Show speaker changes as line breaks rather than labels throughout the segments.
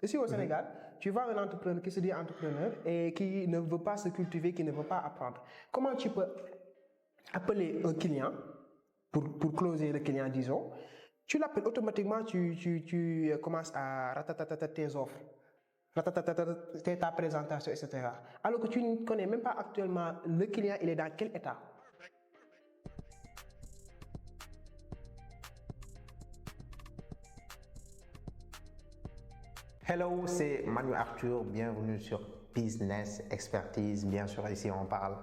Ici au Sénégal, tu vois un entrepreneur qui se dit entrepreneur et qui ne veut pas se cultiver, qui ne veut pas apprendre. Comment tu peux appeler un client pour closer le client, disons, tu l'appelles automatiquement, tu commences à ratatata tes offres, ta présentation, etc. Alors que tu ne connais même pas actuellement le client, il est dans quel état.
Hello, c'est Manu Arthur, bienvenue sur Business Expertise. Bien sûr, ici on parle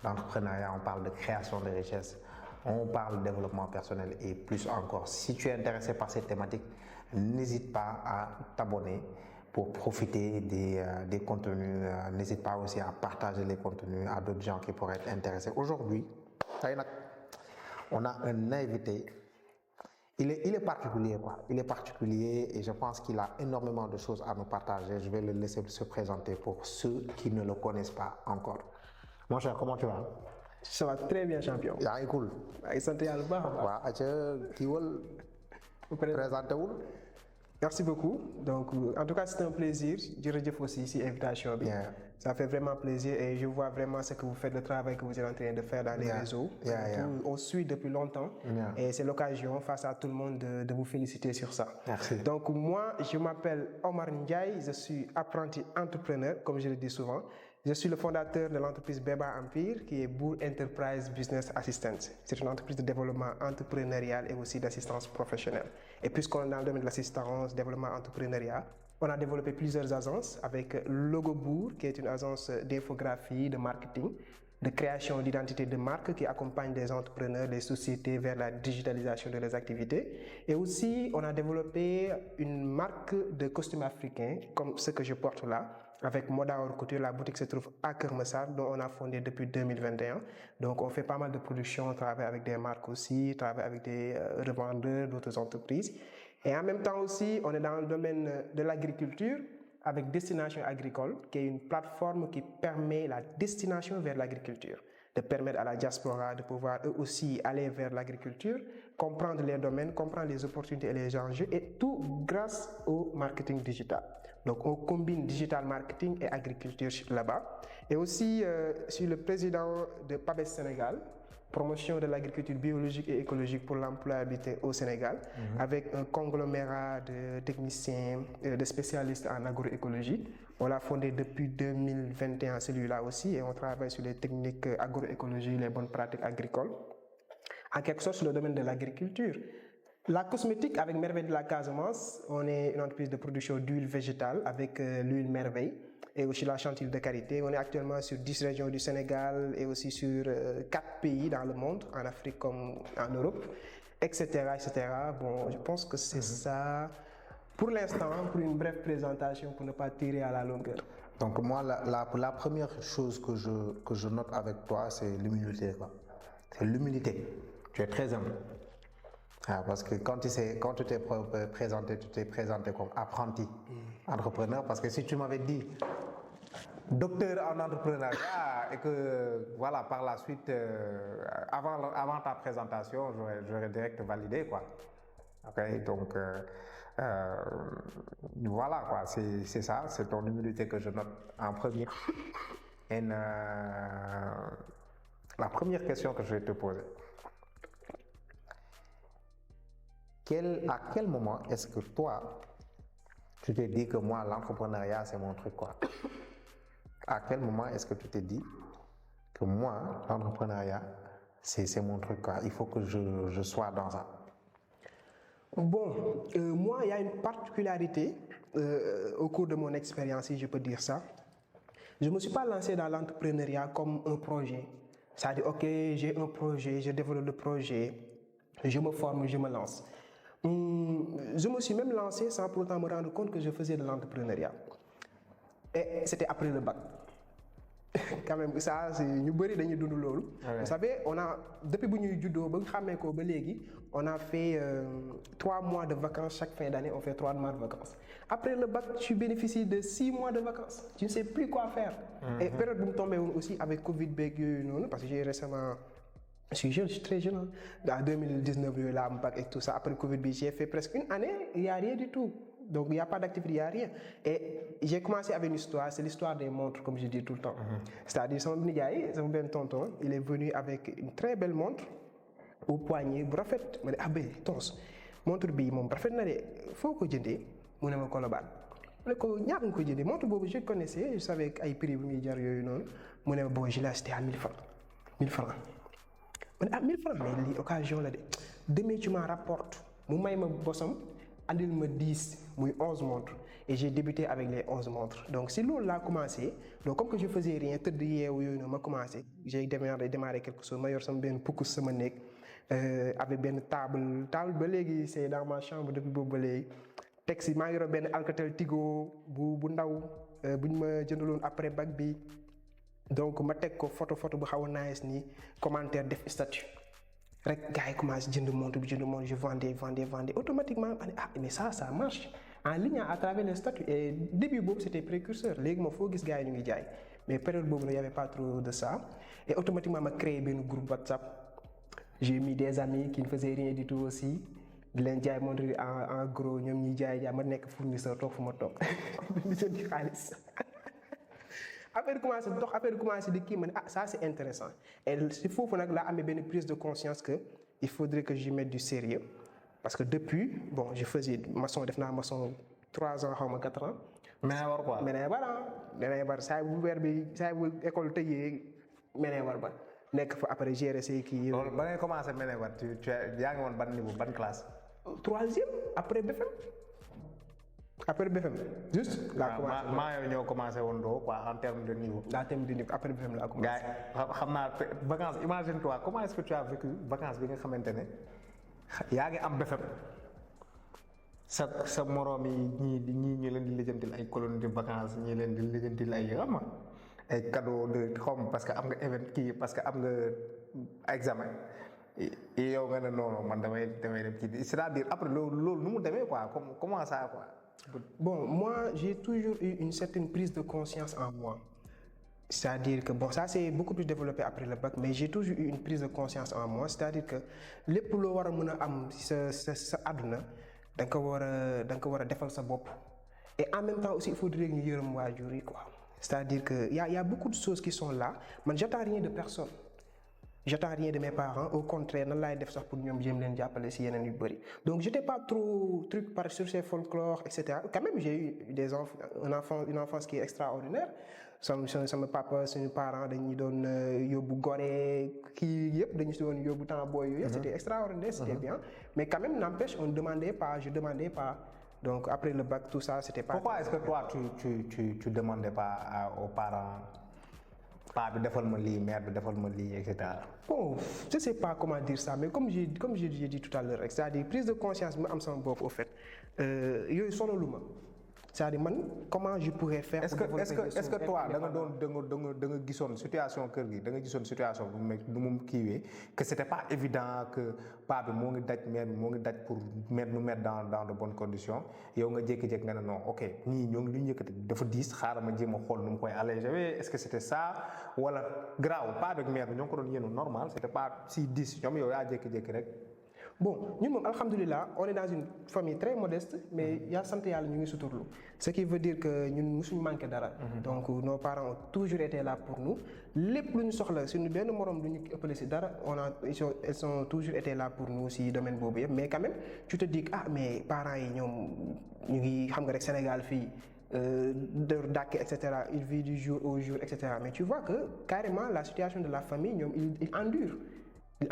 d'entrepreneuriat, on parle de création de richesses, on parle de développement personnel et plus encore. Si tu es intéressé par cette thématique, n'hésite pas à t'abonner pour profiter des contenus. N'hésite pas aussi à partager les contenus à d'autres gens qui pourraient être intéressés. Aujourd'hui, on a un invité. Il est particulier, quoi. Il est particulier et je pense qu'il a énormément de choses à nous partager. Je vais le laisser se présenter pour ceux qui ne le connaissent pas encore. Mon cher, comment tu vas?
Ça va très bien, champion.
yaa ngi cool.
waaye sant yàlla bu baax a baax.
waaw aca kiiwal présenté wul.
Merci beaucoup. Donc, en tout cas, c'est un plaisir. Jërëjëf aussi ici invitation.
Yeah.
Ça fait vraiment plaisir et je vois vraiment ce que vous faites, le travail que vous êtes en train de faire dans les réseaux. On suit depuis longtemps et c'est l'occasion face à tout le monde de vous féliciter sur ça.
Merci.
Donc, moi, je m'appelle Omar Ndiaye, je suis apprenti entrepreneur, comme je le dis souvent. Je suis le fondateur de l'entreprise Beba Empire, qui est Bour Enterprise Business Assistance. C'est une entreprise de développement entrepreneurial et aussi d'assistance professionnelle. Et puisqu'on est dans le domaine de l'assistance, développement entrepreneuriat, on a développé plusieurs agences avec Logo Bour, qui est une agence d'infographie, de marketing, de création d'identité de marque qui accompagne des entrepreneurs, des sociétés vers la digitalisation de leurs activités. Et aussi, on a développé une marque de costumes africains, comme ce que je porte là, avec Moda Haute Couture. La boutique se trouve à Keur Massar, dont on a fondé depuis 2021. Donc, on fait pas mal de production, on travaille avec des marques aussi, on travaille avec des revendeurs d'autres entreprises. Et en même temps aussi, on est dans le domaine de l'agriculture, avec Destination Agricole, qui est une plateforme qui permet la destination vers l'agriculture, de permettre à la diaspora de pouvoir eux aussi aller vers l'agriculture, comprendre les domaines, comprendre les opportunités et les enjeux, et tout grâce au marketing digital. Donc on combine digital marketing et agriculture là-bas. Et aussi, je suis le président de PABES Sénégal, promotion de l'agriculture biologique et écologique pour l'employabilité au Sénégal, avec un conglomérat de techniciens, de spécialistes en agroécologie. On l'a fondé depuis 2021, celui-là aussi, et on travaille sur les techniques agroécologie, les bonnes pratiques agricoles. En quelque sorte, sur le domaine de l'agriculture. La cosmétique avec Merveille de la Casamance, on est une entreprise de production d'huile végétale avec l'huile Merveille et aussi la chantilly de karité. On est actuellement sur 10 régions du Sénégal et aussi sur 4 pays dans le monde, en Afrique comme en Europe, etc., etc. Bon, je pense que c'est ça pour l'instant, pour une brève présentation, pour ne pas tirer à la longueur.
Donc moi, la première chose que je note avec toi, c'est l'humilité, quoi. C'est l'humilité. Tu es très humble. Ah, parce que quand tu t'es présenté, tu t'es présenté comme apprenti entrepreneur. Parce que si tu m'avais dit docteur en entrepreneuriat et que voilà, par la suite, avant ta présentation, j'aurais direct validé, quoi. Ok, donc voilà, quoi. C'est ça, c'est ton humilité que je note en premier. Et la première question que je vais te poser. À quel moment est-ce que toi, tu t'es dit que moi, l'entrepreneuriat, c'est mon truc, quoi? À quel moment est-ce que tu t'es dit que moi, l'entrepreneuriat, c'est mon truc, quoi? Il faut que je sois dans ça.
Bon, moi, il y a une particularité au cours de mon expérience, si je peux dire ça. Je ne me suis pas lancé dans l'entrepreneuriat comme un projet. C'est-à-dire, ok, j'ai un projet, je développe le projet, je me forme, je me lance. Je me suis même lancé sans pour autant me rendre compte que je faisais de l'entrepreneuriat. Et c'était après le bac. Quand même, ça, c'est nous bëri dañuy dund loolu. Vous savez, depuis que nous juddoo ba xamé ko ba légui, on a fait 3 mois de vacances chaque fin d'année, on fait 3 mois de vacances. Après le bac, tu bénéficies de 6 mois de vacances. Tu ne sais plus quoi faire. Et période où je tombé aussi avec Covid parce que j'ai récemment je suis jeune, je suis très jeune. En 2019, là, et tout ça. Après le Covid, j'ai fait presque une année, il n'y a rien du tout. Donc, il n'y a pas d'activité, il n'y a rien. Et j'ai commencé avec une histoire, c'est l'histoire des montres, comme je dis tout le temps. C'est-à-dire, son ben tonton, il est venu avec une très belle montre au poignet, bu rafet. Ma ne ah ben tons montre bii moom rafet na de foo ko jëndee mu ne ma Colobane. Ma ne ko ñaata nga ko jëndee montre boobu je connaissais, je savais ay prix bu muy jar yooyu noonu mu ne ma bon je l'ai acheté à 1000 francs. 1000 francs. Ma ne ah 1000 francs mais lii occasion la de demain tu m'en rapportes mu may ma bosam andil ma 10 muy 11 montres et j'ai débuté avec les 11 montres. Donc si loolu laa commencé donc comme que je faisais rien tëdd yeewu yooyu noonu ma commencé j'ai démarré quelque chose ma yor sama benn pukkus sama néeg avec benn table ba léegi c'est dans ma chambre depuis boobu ba léegi teg si maa ngi yor benn Alcatel Tigo bu ndaw bu ñu ma jëndaloon après bac bi donc ma teg ko photo bu xaw a nice nii commentaire def statut rek gars yi commencé jënd montre je vendais automatiquement ma ne ah mais ça marche en ligne à travers les statuts et début boobu c'était précurseur léegi moom foo gis gars yi ñu ngi jaay mais période boobu y avait pas trop de ça et automatiquement ma créé benn groupe WhatsApp. J'ai mis des amis qui ne faisaient rien du tout aussi di leen jaay montre en gros ñoom ñuy jaay ma nekk fournisseur toog fu ma toog di jënd xaalis affaire commencé di kii ma ne ah ça c'est intéressant et si foofu nag laa amee benn prise de conscience que il faudrait que j'y mette du sérieux parce que depuis bon je faisais def naa maçon 3 ans xaw ma 4 ans. Ménébar saa bu weer bi saa bu école tëjee Ménébar ba. nekk fa après gérer say kii.
loolu ba ngay commencé Ménébar tu yaa ngi woon ban niveau ban classe.
3e après BFM. Juste. laa commencé
maa yow ñoo commencé woon doo quoi en terme de niveau.
Après BFM laa commencé.
gars xam naa vacances imagine toi comment est-ce que tu as vécu vacances bi nga xamante ne yaa ngi am BFM sa moroom yi ñii ñu leen di lijjantil ay colonie de vacances ñii leen di lijjantil ay xam ay cadeau de xom parce que am nga event kii parce que am nga examen yow nga ne non man damay dem kii c'est-à-dire après loolu nu mu demee quoi comment ça quoi.
Bon moi j'ai toujours eu une certaine prise de conscience en moi c'est-à-dire que bon ça c'est beaucoup plus développé après le bac mais j'ai toujours eu une prise de conscience en moi c'est-à-dire que lépp loo war a mën a am sa àdduna da nga ko war a defal sa bopp et en même temps aussi il faudrait ñu yërëm waajur yi quoi. C'est-à-dire que y a beaucoup de choses qui sont là man j'attends rien de personne j'attends rien de mes parents au contraire nan laay def sax pour ñoom jéem leen jàppale si yeneen yu bëri donc j'étais pas trop truc par sur ces folklore et cetera quand même j'ai eu une enfance qui est extraordinaire sama papa suñu parents dañuy doon yóbbu Gorée kii yëpp dañu si doon yóbbu temps booy yooyu c'était extraordinaire c'était bien mais quand même n'empêche je demandais pas donc après le bac tout ça c'était pas.
Pourquoi est-ce que toi tu demandais pas aux parents paa bi defal ma lii mère bi defal ma lii et cetera.
Bon je sais pas comment dire ça mais comme j'ai dit tout à l'heure rek c'est-à-dire prise de conscience bi ma am sama bopp au fait yooyu sonaluma c'est-à-dire man comment je pourrais faire.
est-ce que toi da nga gisoon situation kër gi da nga gisoon situation bu mu kiiwee que c'était pas évident que paa bi moo ngi daj mère bi moo ngi daj pour nous mettre dans de bonnes conditions yow nga jékki-jékki nga ne non ok ñii ñoo ngi lu ñu yëkkati dafa diis xaaral ma jéem a xool nu mu koy alléger est-ce que c'était ça wala grave paa bi ak mère bi ñoo ngi ko doon yéenu normal c'était pas si diis ñoom yow yaa jékki-jékki rek.
Bon ñun moom alhamdulilah on est dans une famille très modeste mais yaa sant yàlla ñu ngi suturlu ce qui veut dire que ñun musuñu manqué dara. Donc nos parents ont toujours été là pour nous lépp lu ñu soxla suñu benn morom du ñu ëppale si dara elles ont toujours été là pour nous si domaine boobu yëpp mais quand même tu te dis ah mais parents yi ñoom ñu ngi xam nga rek Sénégal fii dër dàkk et cetera il vit du jour au jour et cetera mais tu vois que carrément la situation de la famille ñoom il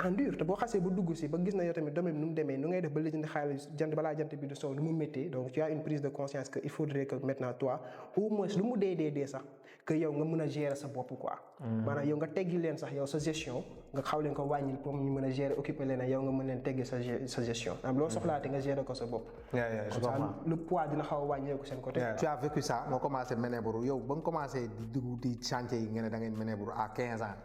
endure te boo xasee ba dugg si ba gis na yow tamit domaine nu mu demee nu ngay def ba lijjanti xaalis balaa jant bi du sow nu mu méttee donc tu as une prise de conscience que il faudrait que maintenant toi au moins lu mu dee sax que yow nga mën a gérer sa bopp quoi. maanaam yow nga teggi leen sax yow sa gestion nga xaw leen ko wàññil pour ñu mën a gérer occuper leen yow nga mën leen teggi sa gestion am loo soxlaate nga gérer ko sa bopp. le poids dina xaw a wàññeeku seen côté.
tu as vécu ça nga commencé Ménébar yow ba nga commencé di dugg di chantier yi nga ne da ngeen Ménébar à 15 ans.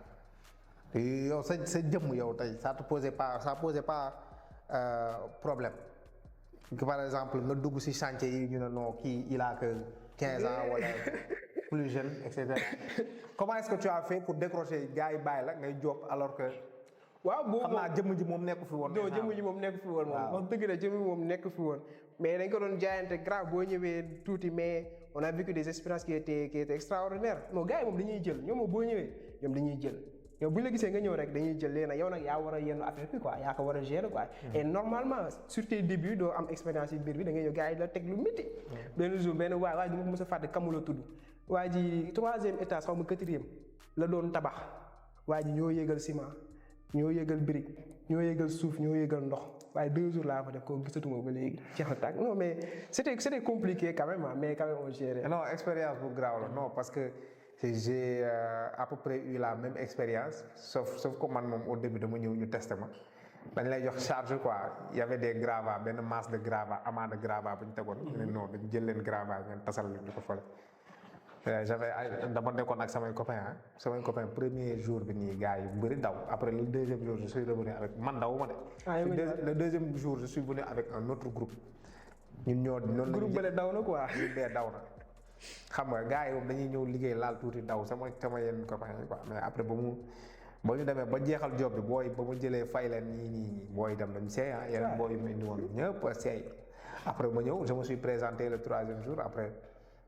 yow sa jëmm yow tey ça posait pas problème que par exemple nga dugg ci chantier yi ñu ne non kii il a que 15 ans wala plus jeune et cetera comment est-ce que tu as fait pour décrocher gars yi bàyyi la ngay job alors que
waaw boobu
xam naa jëmm ji moom nekk fi woon.
non jëmm ji moom nekk fi woon moom. wax dëgg la jëmm ji moom nekk fi woon. mais dañ ko doon jaayante grave boo ñëwee tuuti mais on a vécu des expériences qui étaient extraordinaires non gars yi moom dañuy jël ñoom moom boo ñëwee ñoom dañuy jël. yow bu ñu la gisee nga ñëw rek dañuy jël léegi nag yow nag yaa war a yenn affaire bi quoi yaa ko war a gérer quoi. et normalement sur tes débuts doo am expérience yi biir bi da ngay ñëw gars yi la teg lu métti. benn jour benn waay du ma ko mos a fàtte kamu la tudd. waa ji 3e étage xaw ma 4e la doon tabax waa ji ñoo yëgal ciment ñoo yëgal brique ñoo yëgal suuf ñoo yëgal ndox waaye 2 jours laa fa def ko gisatuma ba léegi jeex na tàkk non mais c'était compliqué quand même mais quand même on gérait.
non expérience bu graaw la non parce que. J'ai à peu près eu la même expérience sauf que man moom au début dama ñëw ñu testé ma dañ lay jox charge quoi y avait des gravats benn masse de gravats amas de gravats bu ñu tegoon. non dañu jël leen gravats ngeen tasal leen di ko fële. dama nekkoon ak samay copains premier jour bi nii gars yi bëri daw après le 2e jour je suis revenu avec man dawuma de. le 2e jour je suis venu avec un autre groupe. ñun ñoo noonu
groupe bële daw na quoi.
groupe bee daw na. xam nga gars yi moom dañuy ñëw liggéey laal tuuti daw sama yenn copains yi quoi mais après ba ñu demee ba jeexal job bi booy ba mu jëlee fay leen nii booy dem nañ seey yeneen booy yu mu indi woon ñëpp a seey après ma ñëw je me suis présenté le 3e jour après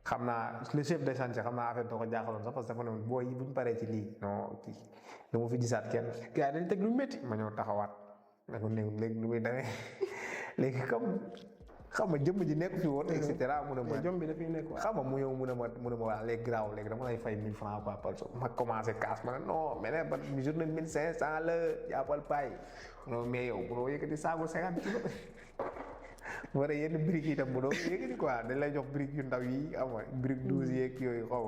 xam naa le chef de chantier xam naa affaire doo ko jaaxaloon sax parce que dafa ne booy yi bu ñu paree ci lii non kii du ma fi gisaat kenn.
gars yi dañ teg lu métti.
ma ñëw taxawaat ne ko léegi lu muy demee léegi comme. xam nga jëmm ji nekk fi woon et cetera mu ne ma
jom bi dafay nekk
xam nga mu ñëw mu ne ma waa léegi graaw léegi dama lay fay 1000 francs quoi par jour ma commencé casse ma ne non mais nag ban journée 1500 la jàppal paay non mais yow bu doo yëkkati saagu 50 kilos bu waree yenn briques yi tam bu doo yëkkati quoi dañ lay jox briques yu ndaw yi xam nga briques 12 yeeg yooyu xaw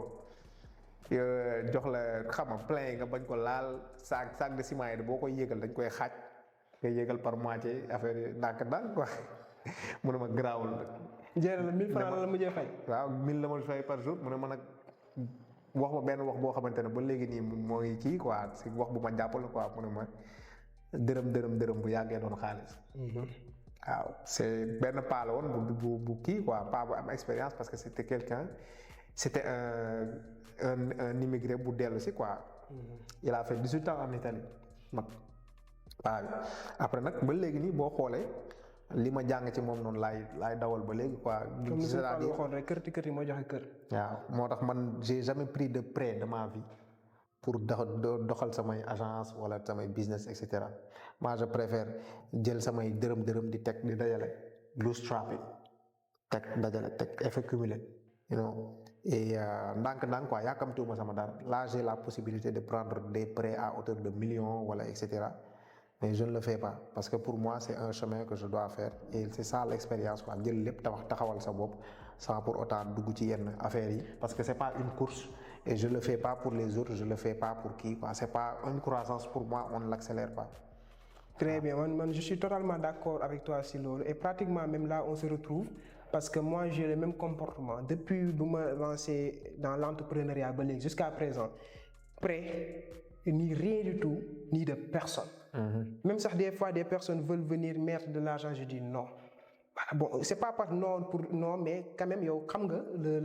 jox la xam nga plein yi nga bañ ko laal sac de ciment yi boo koy yëgal dañ koy xaaj nga yëgal par moitié affaire yi ndànk-ndànk quoi. mu ne ma garaawul.
jéeral la 1000 francs la mujjee fay.
waaw 1000 la ma fay par jour mu ne ma nag wax ma benn wax boo xamante ne ba léegi nii moo ngi kii quoi si wax bu ma jàppale quoi mu ne ma dërëm bu yàggee doon xaalis. waaw c'est benn paa la woon bu kii quoi paa bu am expérience parce que c'était un immigré bu dellu si quoi. il a fait 18 ans en Italie mag paa bi après nag ba léegi nii boo xoolee. li ma jàng ci moom noonu laay dawal ba léegi quoi.
comme ni ma ko waxoon rek kër moo joxe kër.
waaw moo tax man j'ai jamais pris de prêt de ma vie pour doxal samay agence wala samay business et cetera moi je préfère jël samay dërëm di teg di dajale loose traffic teg dajale teg effet cumulé you know et ndànk-ndànk quoi yàkkamtuwuma sama dara là j'ai la possibilité de prendre des prêts à hauteur de millions wala et cetera. mais je ne le fais pas parce que pour moi c'est un chemin que je dois faire et c'est ça l'expérience quoi jël lépp taxawal sa bopp sans pour autant dugg ci yenn affaires yi parce que c'est pas une course et je le fais pas pour les autres je le fais pas pour qui quoi c'est pas une croissance pour moi on ne l'accélère pas.
Très bien man je suis totalement d'accord avec toi si loolu et pratiquement même là on se retrouve parce que moi j'ai le même comportement depuis bu ma lancé dans l'entrepreneuriat ba léegi jusqu'à présent prêt ni rien du tout ni de personne. Même sax des fois des personnes veulent venir mettre de l'argent je dis non. Bon c'est pas par non pour non mais quand même yow xam nga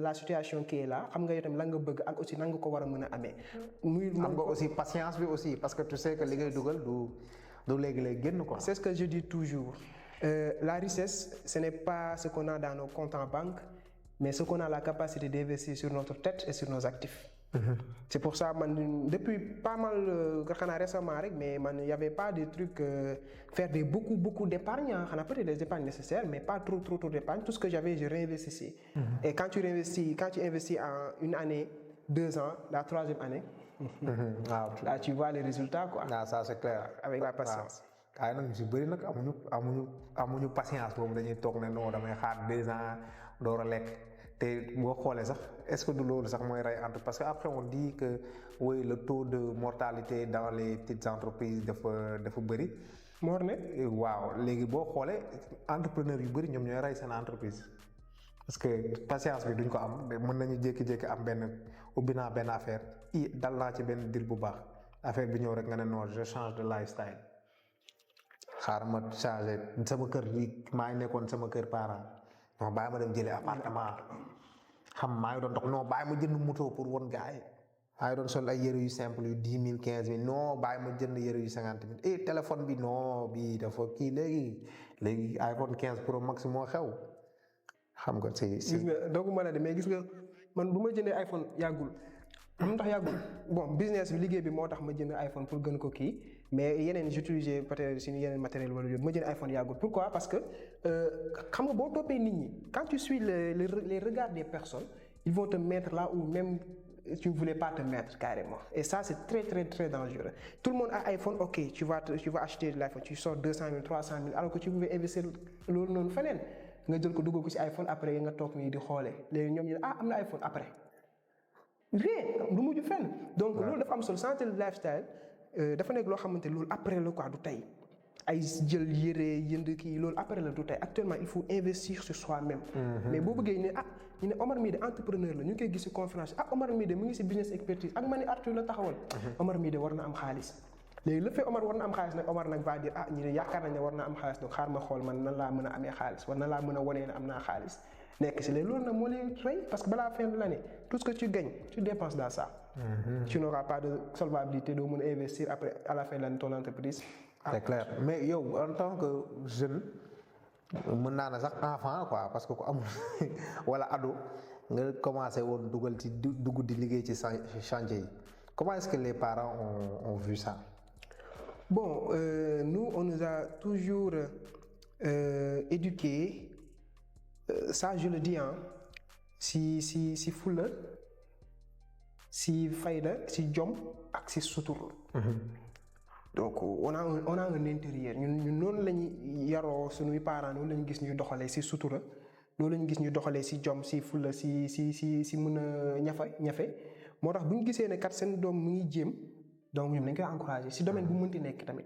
la situation qui est là xam nga yow tamit la nga bëgg ak aussi nan nga ko war a mën a amee. muy
xam nga aussi patience bi aussi parce que tu sais que li ngay dugal du léegi lay génn quoi.
C'est ce que je dis toujours la richesse ce n'est pas ce qu'on a dans nos comptes en banque mais ce qu'on a la capacité d'investir sur notre tête et sur nos actifs. C'est pour ça man depuis pas mal xanaa récemment rek mais man y avait pas de trucs faire des beaucoup d'épargne xanaa peut-être des épargnes nécessaires mais pas trop d'épargne tout ce que j'avais je réinvestissais. Et quand tu investis en une année 2 ans la 3e année.
waaw
là tu vois les résultats quoi.
waaw ça c'est clair.
avec la patience.
waaye nag ñu si bëri nag amuñu patience boobu dañuy toog ne non damay xaar 2 ans door a lekk. te boo xoolee sax est-ce que du loolu sax mooy rey entre parce que après on dit que oui le taux de mortalité dans les petites entreprises dafa bëri.
Mor ne.
waaw léegi boo xoolee entrepreneur yu bëri ñoom ñooy rey seen entreprise parce que patience bi duñ ko am mën nañu jékki-jékki am ubbi naa benn affaire dal naa ci benn deal bu baax affaire bi ñëw rek nga ne non je change de lifestyle xaaral ma changer sama kër bi maa ngi nekkoon sama kër parent. non bàyyi ma dem jëlee appartement xam maa ngi doon dox non bàyyi ma jënd moto pour won gars yi ay doon sol ay yëre yu simple yu 10 000 15 000 non bàyyi ma jënd yëre yu 50 000 et téléphone bi non bii dafa kii léegi iPhone 15 Pro Max moo xew xam nga
gis nga doogu mën a de mais gis nga man bu ma jëndee iPhone yàggul am tax yàggul bon business bi liggéey bi moo tax ma jënd iPhone pour gën ko kii mais yeneen j'utilisais peut-être si yeneen matériel wala yooyu ma jënd iPhone yàggul pourquoi parce que xam nga boo toppee nit ñi quand tu suis les regards des personnes ils vont te mettre là où même tu ne voulais pas te mettre carrément et ça c'est très très très dangereux tout le monde a iPhone ok tu vas acheter de l'iPhone tu sors 200 000 300 000 alors que tu pouvais investir loolu noonu feneen nga jël ko dugal ko ci iPhone après nga toog nii di xoolee léegi ñoom ñu ne am na iPhone après rien du mujj fenn donc loolu dafa am solo santé lifestyle dafa nekk loo xamante loolu après la quoi du tey ay jël yére yënd kii loolu après la du tey actuellement il faut investir sur soi-même mais boo bëggee ne ñu ne Omar mii de entrepreneur la ñu ngi koy gis ci conférence Omar mii de mu ngi ci business expertise ak ma ni Arthur la taxawal Omar mii de war na am xaalis léegi le fait Omar war na am xaalis nag Omar nag va dire ñi de yaakaar nañ ne war na am xaalis donc xaar ma xool man nan laa mën a amee xaalis war na laa mën a wanee ne am naa xaalis nekk ci léegi loolu nag moo lay rey parce que balaa fin de l'année tout ce que tu gagnes tu dépenses dans ça tu n'auras pas de solvabilité doo mën a investir après à la fin de l'année ton entreprise
c'est clair mais yow en tant que jeune mën naa ne sax enfant quoi parce que ku amul wala ado nga commencé woon dugg di liggéey ci chantier yi comment est-ce que les parents ont vu ça?
Bon, nous on nous a toujours éduqués ça je le dis si fulla si fayda si jom ak si sutur donc on a un intérieur ñun noonu la ñu yaroo suñuy parents noonu la ñu gis ñuy doxalee si sutura loolu la ñu gis ñuy doxalee si jom si fulla si mën a ñafe moo tax bu ñu gisee ne kat seen doom mu ngi jéem donc ñoom dañ koy encourager si domaine bu mënti nekk tamit.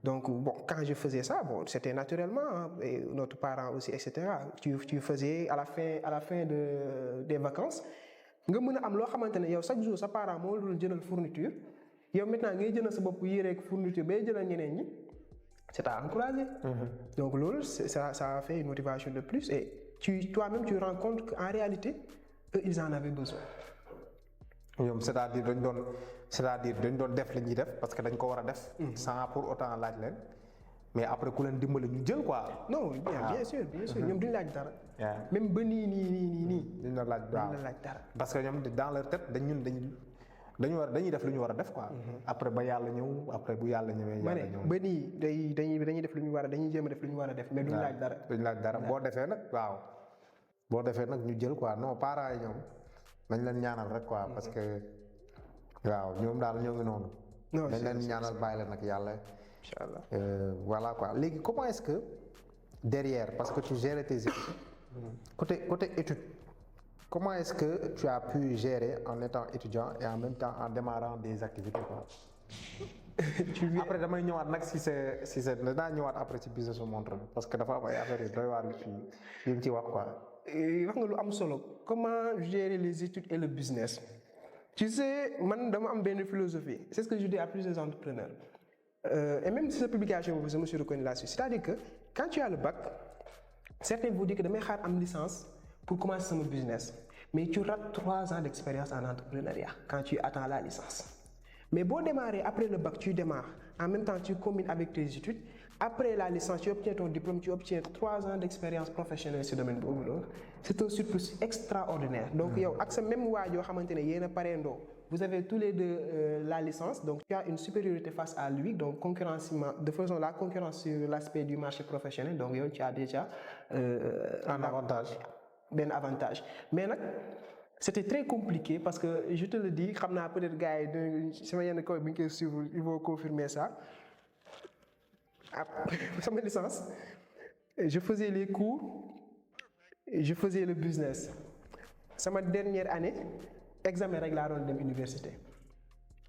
donc bon quand je faisais ça bon c'était naturellement et notre parent aussi et cetera tu faisais à la fin des vacances nga mën a am loo xamante ne yow chaque jour sa parent moo dul jëndal fourniture yow maintenant ngay jëndal sa bopp yére ak fourniture bay jëndal ñeneen ñi c'est à encourager. donc loolu ça a fait une motivation de plus et toi-même tu rends compte qu'en réalité eux ils en avaient besoin.
ñoom c'est-à-dire dañ doon def li ñuy def parce que dañ ko war a def. sans pour autant laaj leen mais après ku leen dimbali ñu jël quoi.
non bien sûr ñoom duñ laaj dara. même ba nii.
duñ la laaj
dara.
parce que ñoom dans leur tête dañuy def lu ñu war a def quoi. après ba yàlla ñëw après bu yàlla ñëwee. yàlla ñëw
ba nii dañuy def lu ñu war a dañuy jéem a def lu ñu war a def. mais duñ laaj dara.
duñ laaj dara boo defee nag ñu jël quoi non parents yi ñoom. dañ leen ñaanal rek quoi parce que waaw ñoom daal ñoo ngi noonu. dañ leen ñaanal bàyyi leen ak yàlla.
Inch'Allah.
Voilà quoi léegi comment est-ce que derrière parce que tu gères tes études. côté études comment est-ce que tu as pu gérer en étant étudiant et en même temps en démarrant des activités quoi. après damay ñëwaat nag si c'est danaa ñëwaat après ci business su montre parce que dafa am ay affaires yu doy waar yu ci wax quoi.
wax nga lu am solo comment gérer les études et le business tu sais man dama am benn philosophie c'est ce que je dis à plusieurs entrepreneurs et même si sa publication boobu je me suis reconnu là-dessus c'est-à-dire que quand tu as le bac certains vous disent que damay xaar am licence pour commencer sama business mais tu rates 3 ans d'expérience en entrepreneuriat quand tu attends la licence mais boo démarrer après le bac tu démarres en même temps tu combines avec tes études après la licence tu obtiens ton diplôme tu obtiens 3 ans d'expérience professionnelle ci domaine boobu loolu c'est un surplus extraordinaire donc yow ak sa même waa yoo xamante ne yéen a pareendoo vous avez tous les deux la licence donc tu as une supériorité face à lui donc concurrentiellement de façon la concurrence sur l'aspect du marché professionnel donc yow tu as déjà
un avantage
benn avantage mais nag c'était très compliqué parce que je te le dis xam naa peut-être gars yi sama yenn kaw bi ñu koy suivre ils vont confirmer ça sama licence je faisais les cours je faisais le business sama dernière année examen rek laa doon dem université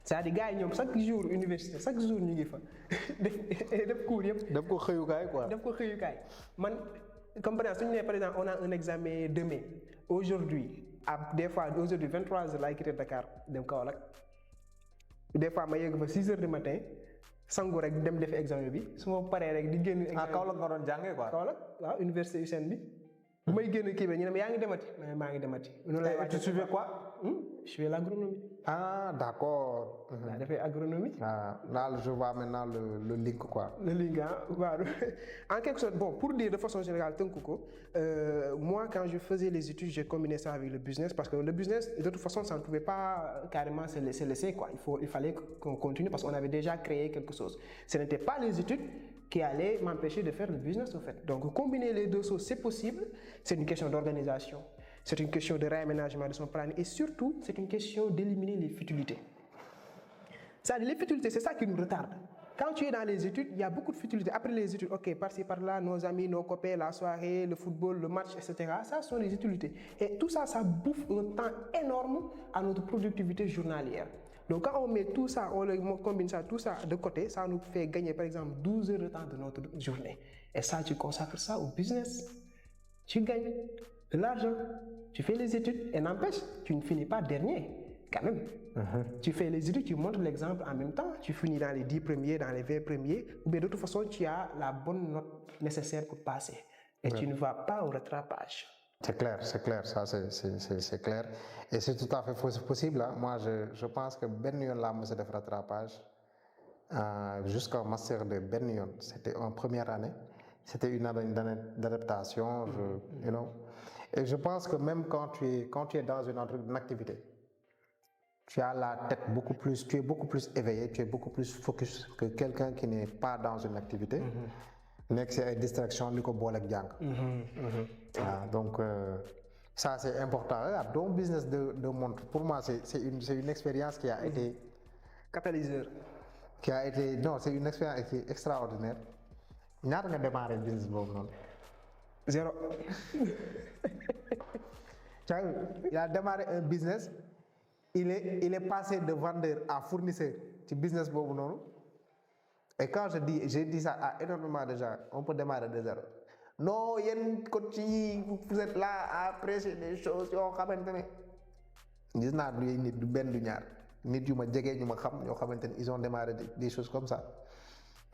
c'est-à-dire gars yi ñoom chaque jour université chaque jour ñu ngi fa def cours yëpp.
def ko xëyukaay quoi.
def ko xëyukaay man comme par exemple suñu nee par exemple on a un examen demain aujourd'hui des fois aujourd'hui 23h laay quitté Dakar dem Kaolack des fois ma yegg fa 6h du matin. sangu rek dem defi examen bi su ma paree rek di génn.
Kaolack nga doon jàngee quoi.
Kaolack waaw université USN bi. bu may génn kii bi ñu ne ma yaa ngi demati maa ngi demati. noonu lay
tu suivais quoi.
Je fais l'agronomie.
Ah, d'accord.
J'ai fait agronomie.
Ah, là, je vois maintenant le link, quoi.
Le link, en quelque sorte, bon, pour dire de façon générale, moi, quand je faisais les études, j'ai combiné ça avec le business parce que le business, de toute façon, ça ne pouvait pas carrément se laisser, quoi. Il fallait qu'on continue parce qu'on avait déjà créé quelque chose. Ce n'était pas les études qui allaient m'empêcher de faire le business, en fait. Donc, combiner les deux choses, c'est possible. C'est une question d'organisation. C'est une question de réaménagement de son planning et surtout, c'est une question d'éliminer les futilités. Les futilités, c'est ça qui nous retarde. Quand tu es dans les études, il y a beaucoup de futilités. Après les études, ok, par-ci, par-là, nos amis, nos copains, la soirée, le football, le match, etc. Ça sont les utilités. Et tout ça, ça bouffe un temps énorme à notre productivité journalière. Donc quand on met tout ça, on combine ça, tout ça de côté, ça nous fait gagner par exemple 12 heures de temps de notre journée. Et ça, tu consacres ça au business. Tu gagnes de l'argent, tu fais les études et n'empêche, tu ne finis pas dernier, quand même. Tu fais les études, tu montres l'exemple en même temps, tu finis dans les 10 premiers, dans les 20 premiers, ou bien de toute façon, tu as la bonne note nécessaire pour passer. Et tu ne vas pas au rattrapage.
C'est clair, ça c'est clair. Et c'est tout à fait possible. Hein. Moi, je pense que Ben Yon là, c'est de rattrapage jusqu'au master de Ben Yon. C'était en première année. C'était une année d'adaptation, you know. Et je pense que même quand tu es dans une activité, tu as la tête tu es beaucoup plus éveillé, tu es beaucoup plus focus que quelqu'un qui n'est pas dans une activité. C'est une distraction, donc ça c'est important. Ton business de montre, pour moi c'est une expérience qui a été
catalyseur.
Non, c'est une expérience qui est extraordinaire. Ñaata nga démarré business boobu noonu.
0.
Il a démarré un business, il est passé de vendeur à fournisseur ci business boobu noonu. Et quand j'ai dit ça à énormément de gens, on peut démarrer de 0. Non, coach yi vous êtes là à apprécier des choses yoo xamante ne gis naa du nit du benn du ñaar nit yu ma jege ñu ma xam ñoo xamante ne ils ont démarré des choses comme ça.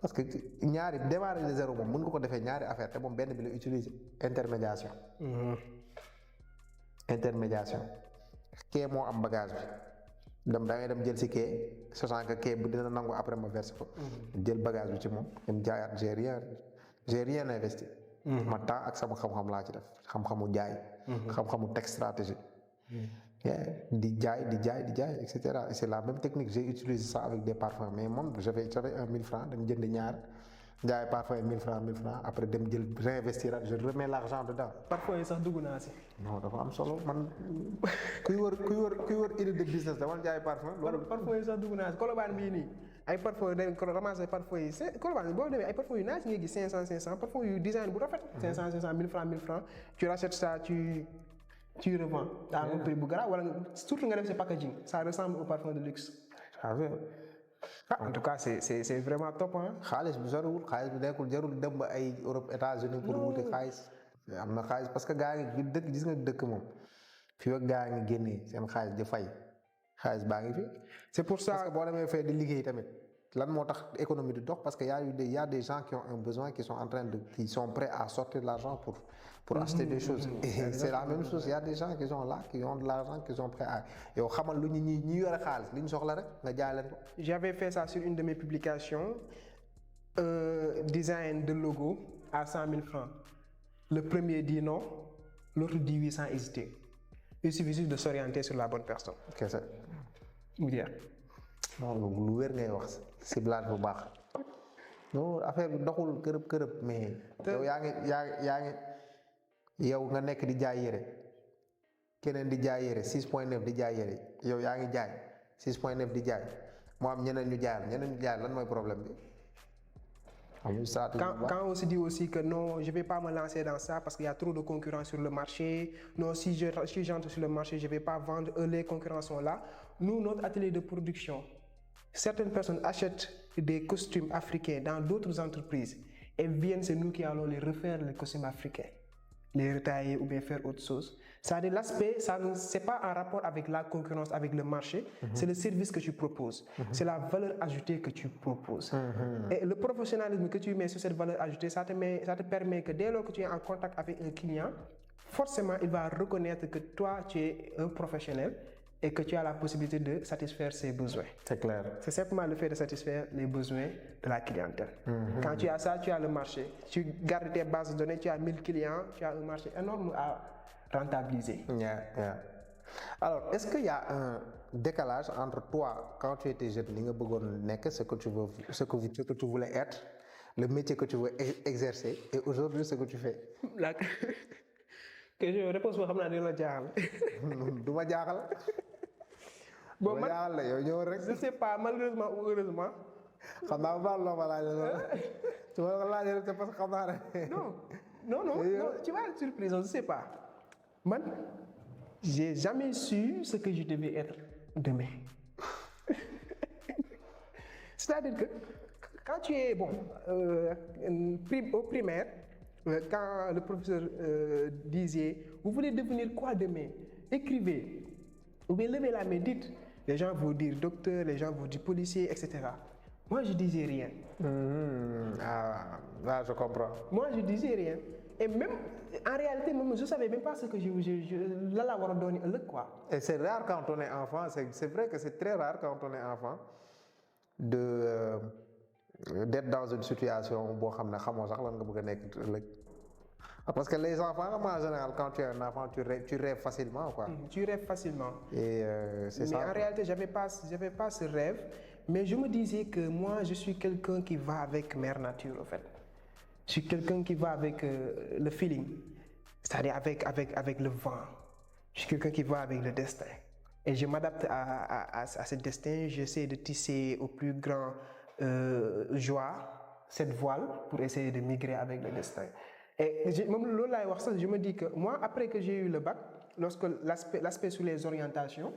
Parce que ñaari démarrer de 0 moom mën nga ko defee ñaari affaire te moom benn bi la utiliser intermédiation. Intermédiation kee moo am bagage bi da ngay dem jël si kee sachant que kee bu dina nangu après ma verse ko jël bagage bi ci moom dem jaayaat j'ai rien investi. Ma temps ak sama xam-xam laa ci def xam-xamu jaay. xam-xamu tech stratégie. di jaay et cetera. Et c'est la même technique, j'ai utilisé ça avec des parfums mais moom j'avais 1000 francs dem jënd ñaar jaay parfum 1000 francs après dem jël réinvestir je remets l'argent dedans.
Parfum yi sax dugg naa si.
Non dafa am solo man kuy wër idée de business dama jaay parfum.
Parfum yi sax dugg naa si Colobane bii nii ay parfum dañ ko ramasser parfum yi Colobane boo demee ay parfum yu nice ngay gis 500 parfum yu design bu rafet. 500 1000 francs tu rachètes ça tu revends à un prix bu grave wala surtout nga def ce packaging ça ressemble au parfum de luxe. En tout cas c'est vraiment top hein.
xaalis bi soriwul xaalis bi nekkul jarul dem ba ay Europe États-Unis pour wuti xaalis. am na xaalis parce que gars yi dëkk gis nga dëkk moom fii ak gars yi ngi génnee seen xaalis di fay xaalis baa ngi fi. C'est pour ça parce que boo demee fee di liggéey tamit lan moo tax économie di dox parce que y a des gens qui ont un besoin qui sont prêts à sortir de l'argent pour acheter des choses. Et c'est la même chose, il y a des gens qui sont là qui ont de l'argent qui sont prêts à yow xamal lu ñi yore xaalis li ñu soxla rek nga jaay leen ko.
J'avais fait ça sur une de mes publications, design de logo à 100 000 francs. Le premier dit non, l'autre dit oui sans hésiter. Il suffit juste de s'orienter sur la bonne personne.
Qu'est-ce que
c'est?
Non lu wér ngay wax ciblage bu baax. Non affaire bi doxul kërëb mais. yow yaa ngi yow nga nekk di jaay yére keneen di jaay yére 6.9 di jaay yére yow yaa ngi jaay 6.9 di jaay moo am ñeneen ñu jaay lan mooy problème bi.
Quand on se dit aussi que non, je ne vais pas me lancer dans ça parce qu'il y a trop de concurrence sur le marché. Non, si j'entre sur le marché, je ne vais pas vendre. Les concurrents sont là. Nous, notre atelier de production, certaines personnes achètent des costumes africains dans d'autres entreprises et viennent, c'est nous qui allons les refaire les costumes africains, les retailler ou bien faire autre chose. Ça a de l'aspect, c'est pas en rapport avec la concurrence, avec le marché, c'est le service que tu proposes, c'est la valeur ajoutée que tu proposes. Et le professionnalisme que tu mets sur cette valeur ajoutée, ça te permet que dès lors que tu es en contact avec un client, forcément il va reconnaître que toi tu es un professionnel et que tu as la possibilité de satisfaire ses besoins.
C'est clair.
C'est simplement le fait de satisfaire les besoins de la clientèle. Quand tu as ça, tu as le marché. Tu gardes tes bases de données, tu as 1000 clients, tu as un marché énorme à rentabiliser.
Yeah. Alors, est-ce qu'il y a un décalage entre toi, quand tu étais jeune, ce que tu voulais être, le métier que tu veux exercer, et aujourd'hui, ce que tu fais?
La question réponse boo xam naa dina la jaaxal.
Du ma jaaxal.
Bon, je ne sais pas, malheureusement ou heureusement.
Xam naa baal loo ma laaj tu ma la laaj c'est parce que xam naa
non, tu vas être surprise, je ne sais pas. Man, j'ai jamais su ce que je devais être demain. C'est-à-dire que quand tu es au primaire, quand le professeur disait vous voulez devenir quoi demain, écrivez ou bien levez la main, dites. Les gens vont dire docteur, les gens vont dire policier, etc. Moi je disais rien.
Là je comprends.
Moi je disais rien. Et même en réalité, même, je ne savais même pas ce que je quoi.
Et c'est rare quand on est enfant, c'est vrai que c'est très rare quand on est enfant d'être dans une situation où parce que les enfants, en général, quand tu es un enfant, tu rêves facilement, quoi.
Tu rêves facilement.
Et c'est ça.
Mais en réalité, j'avais pas ce rêve, mais je me disais que moi, je suis quelqu'un qui va avec mère nature, en fait. Je suis quelqu'un qui va avec le feeling, c'est-à-dire avec le vent. Je suis quelqu'un qui va avec le destin. Et je m'adapte à ce destin, j'essaie de tisser au plus grand joie cette voile pour essayer de migrer avec le destin. Et même je me dis que moi, après que j'ai eu le bac, lorsque l'aspect sur les orientations,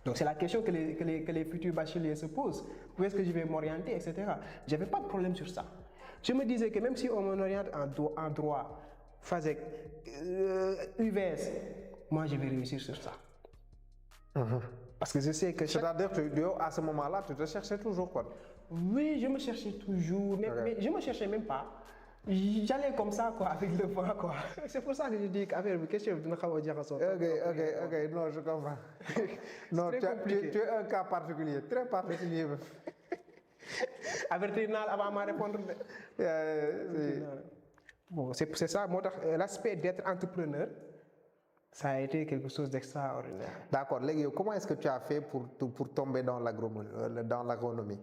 donc c'est la question que les futurs bacheliers se posent, où est-ce que je vais m'orienter, etc. Je n'avais pas de problème sur ça. Je me disais que même si on m'oriente en droit, FASEC, UVS, moi je vais réussir sur ça. Parce que je sais que...
C'est-à-dire que à ce moment-là, tu te cherchais toujours, quoi?
Oui, je me cherchais toujours, mais je ne me cherchais même pas. J'allais comme ça, quoi, avec le vent, quoi. C'est pour ça que je dis qu'avec question de
Ok, non, je comprends. Non, tu es un cas particulier, très particulier.
Avertir avant de répondre. Bon, c'est ça, l'aspect d'être entrepreneur, ça a été quelque chose d'extraordinaire.
D'accord, Légio, comment est-ce que tu as fait pour tomber dans l'agronomie?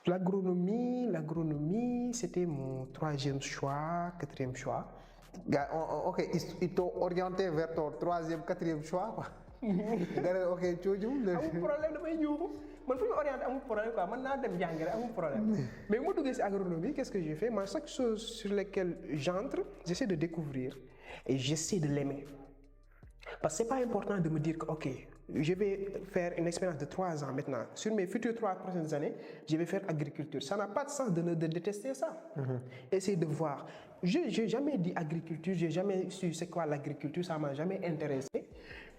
L'agronomie, c'était mon 3e choix, 4e choix.
Ok, ils t'ont orienté vers ton 3e, 4e choix, quoi. Ok, tu
problème damay ñuuxu man fu ñu orienté amul problème quoi man naa dem jàngi rek amul problème mais bu ma duggee si agronomie qu'est-ce que j'ai fait moi chaque chose sur laquelle j'entre j'essaie de découvrir et j'essaie de l'aimer parce que c'est pas important de me dire que ok je vais faire une expérience de 3 ans maintenant sur mes futures 3 prochaines années je vais faire agriculture ça n'a pas de sens de détester ça. Essayer de voir j'ai jamais dit agriculture, j'ai jamais su c'est quoi l'agriculture, ça m'a jamais intéressé.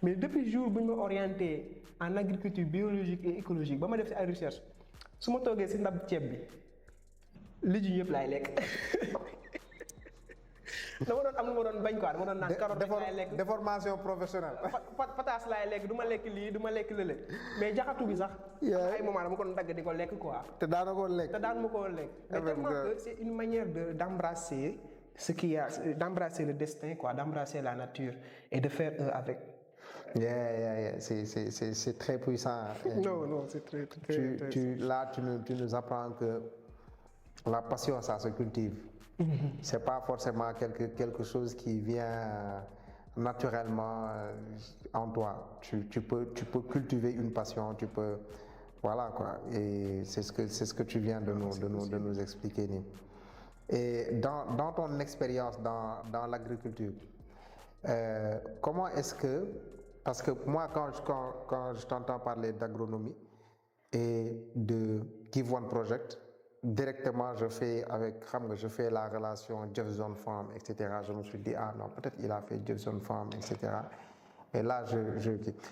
Mais depuis le jour où je me orienté en agriculture biologique et écologique, je me fais recherche. Si je suis si ndab ceeb bi li ji yëpp laay lekk. dama doon am lu ma doon bañ quoi dama doon naan carotte laay lekk.
Déformation professionnelle.
Pataas laay lekk du ma lekk lii du ma lekk lële mais jaxatu bi sax. ay moment dama ko doon dagg di ko lekk quoi.
te daana ko lekk.
te daan ma ko lekk. Mais tellement que c'est une manière d'embrasser d'embrasser le destin quoi, d'embrasser la nature et de faire avec.
Yeah. C'est très puissant.
Non, c'est très
Là, tu nous apprends que la passion, ça se cultive. C'est pas forcément quelque chose qui vient naturellement en toi. Tu peux cultiver une passion, tu peux... Voilà, quoi. Et c'est ce que tu viens de nous expliquer, Nim. Et dans ton expérience dans l'agriculture, comment est-ce que... Parce que moi, quand je t'entends parler d'agronomie et de Give One Project, directement, je fais la relation Jefferson Farm, etc. Je me suis dit, ah non, peut-être il a fait Jefferson Farm, etc. Et là,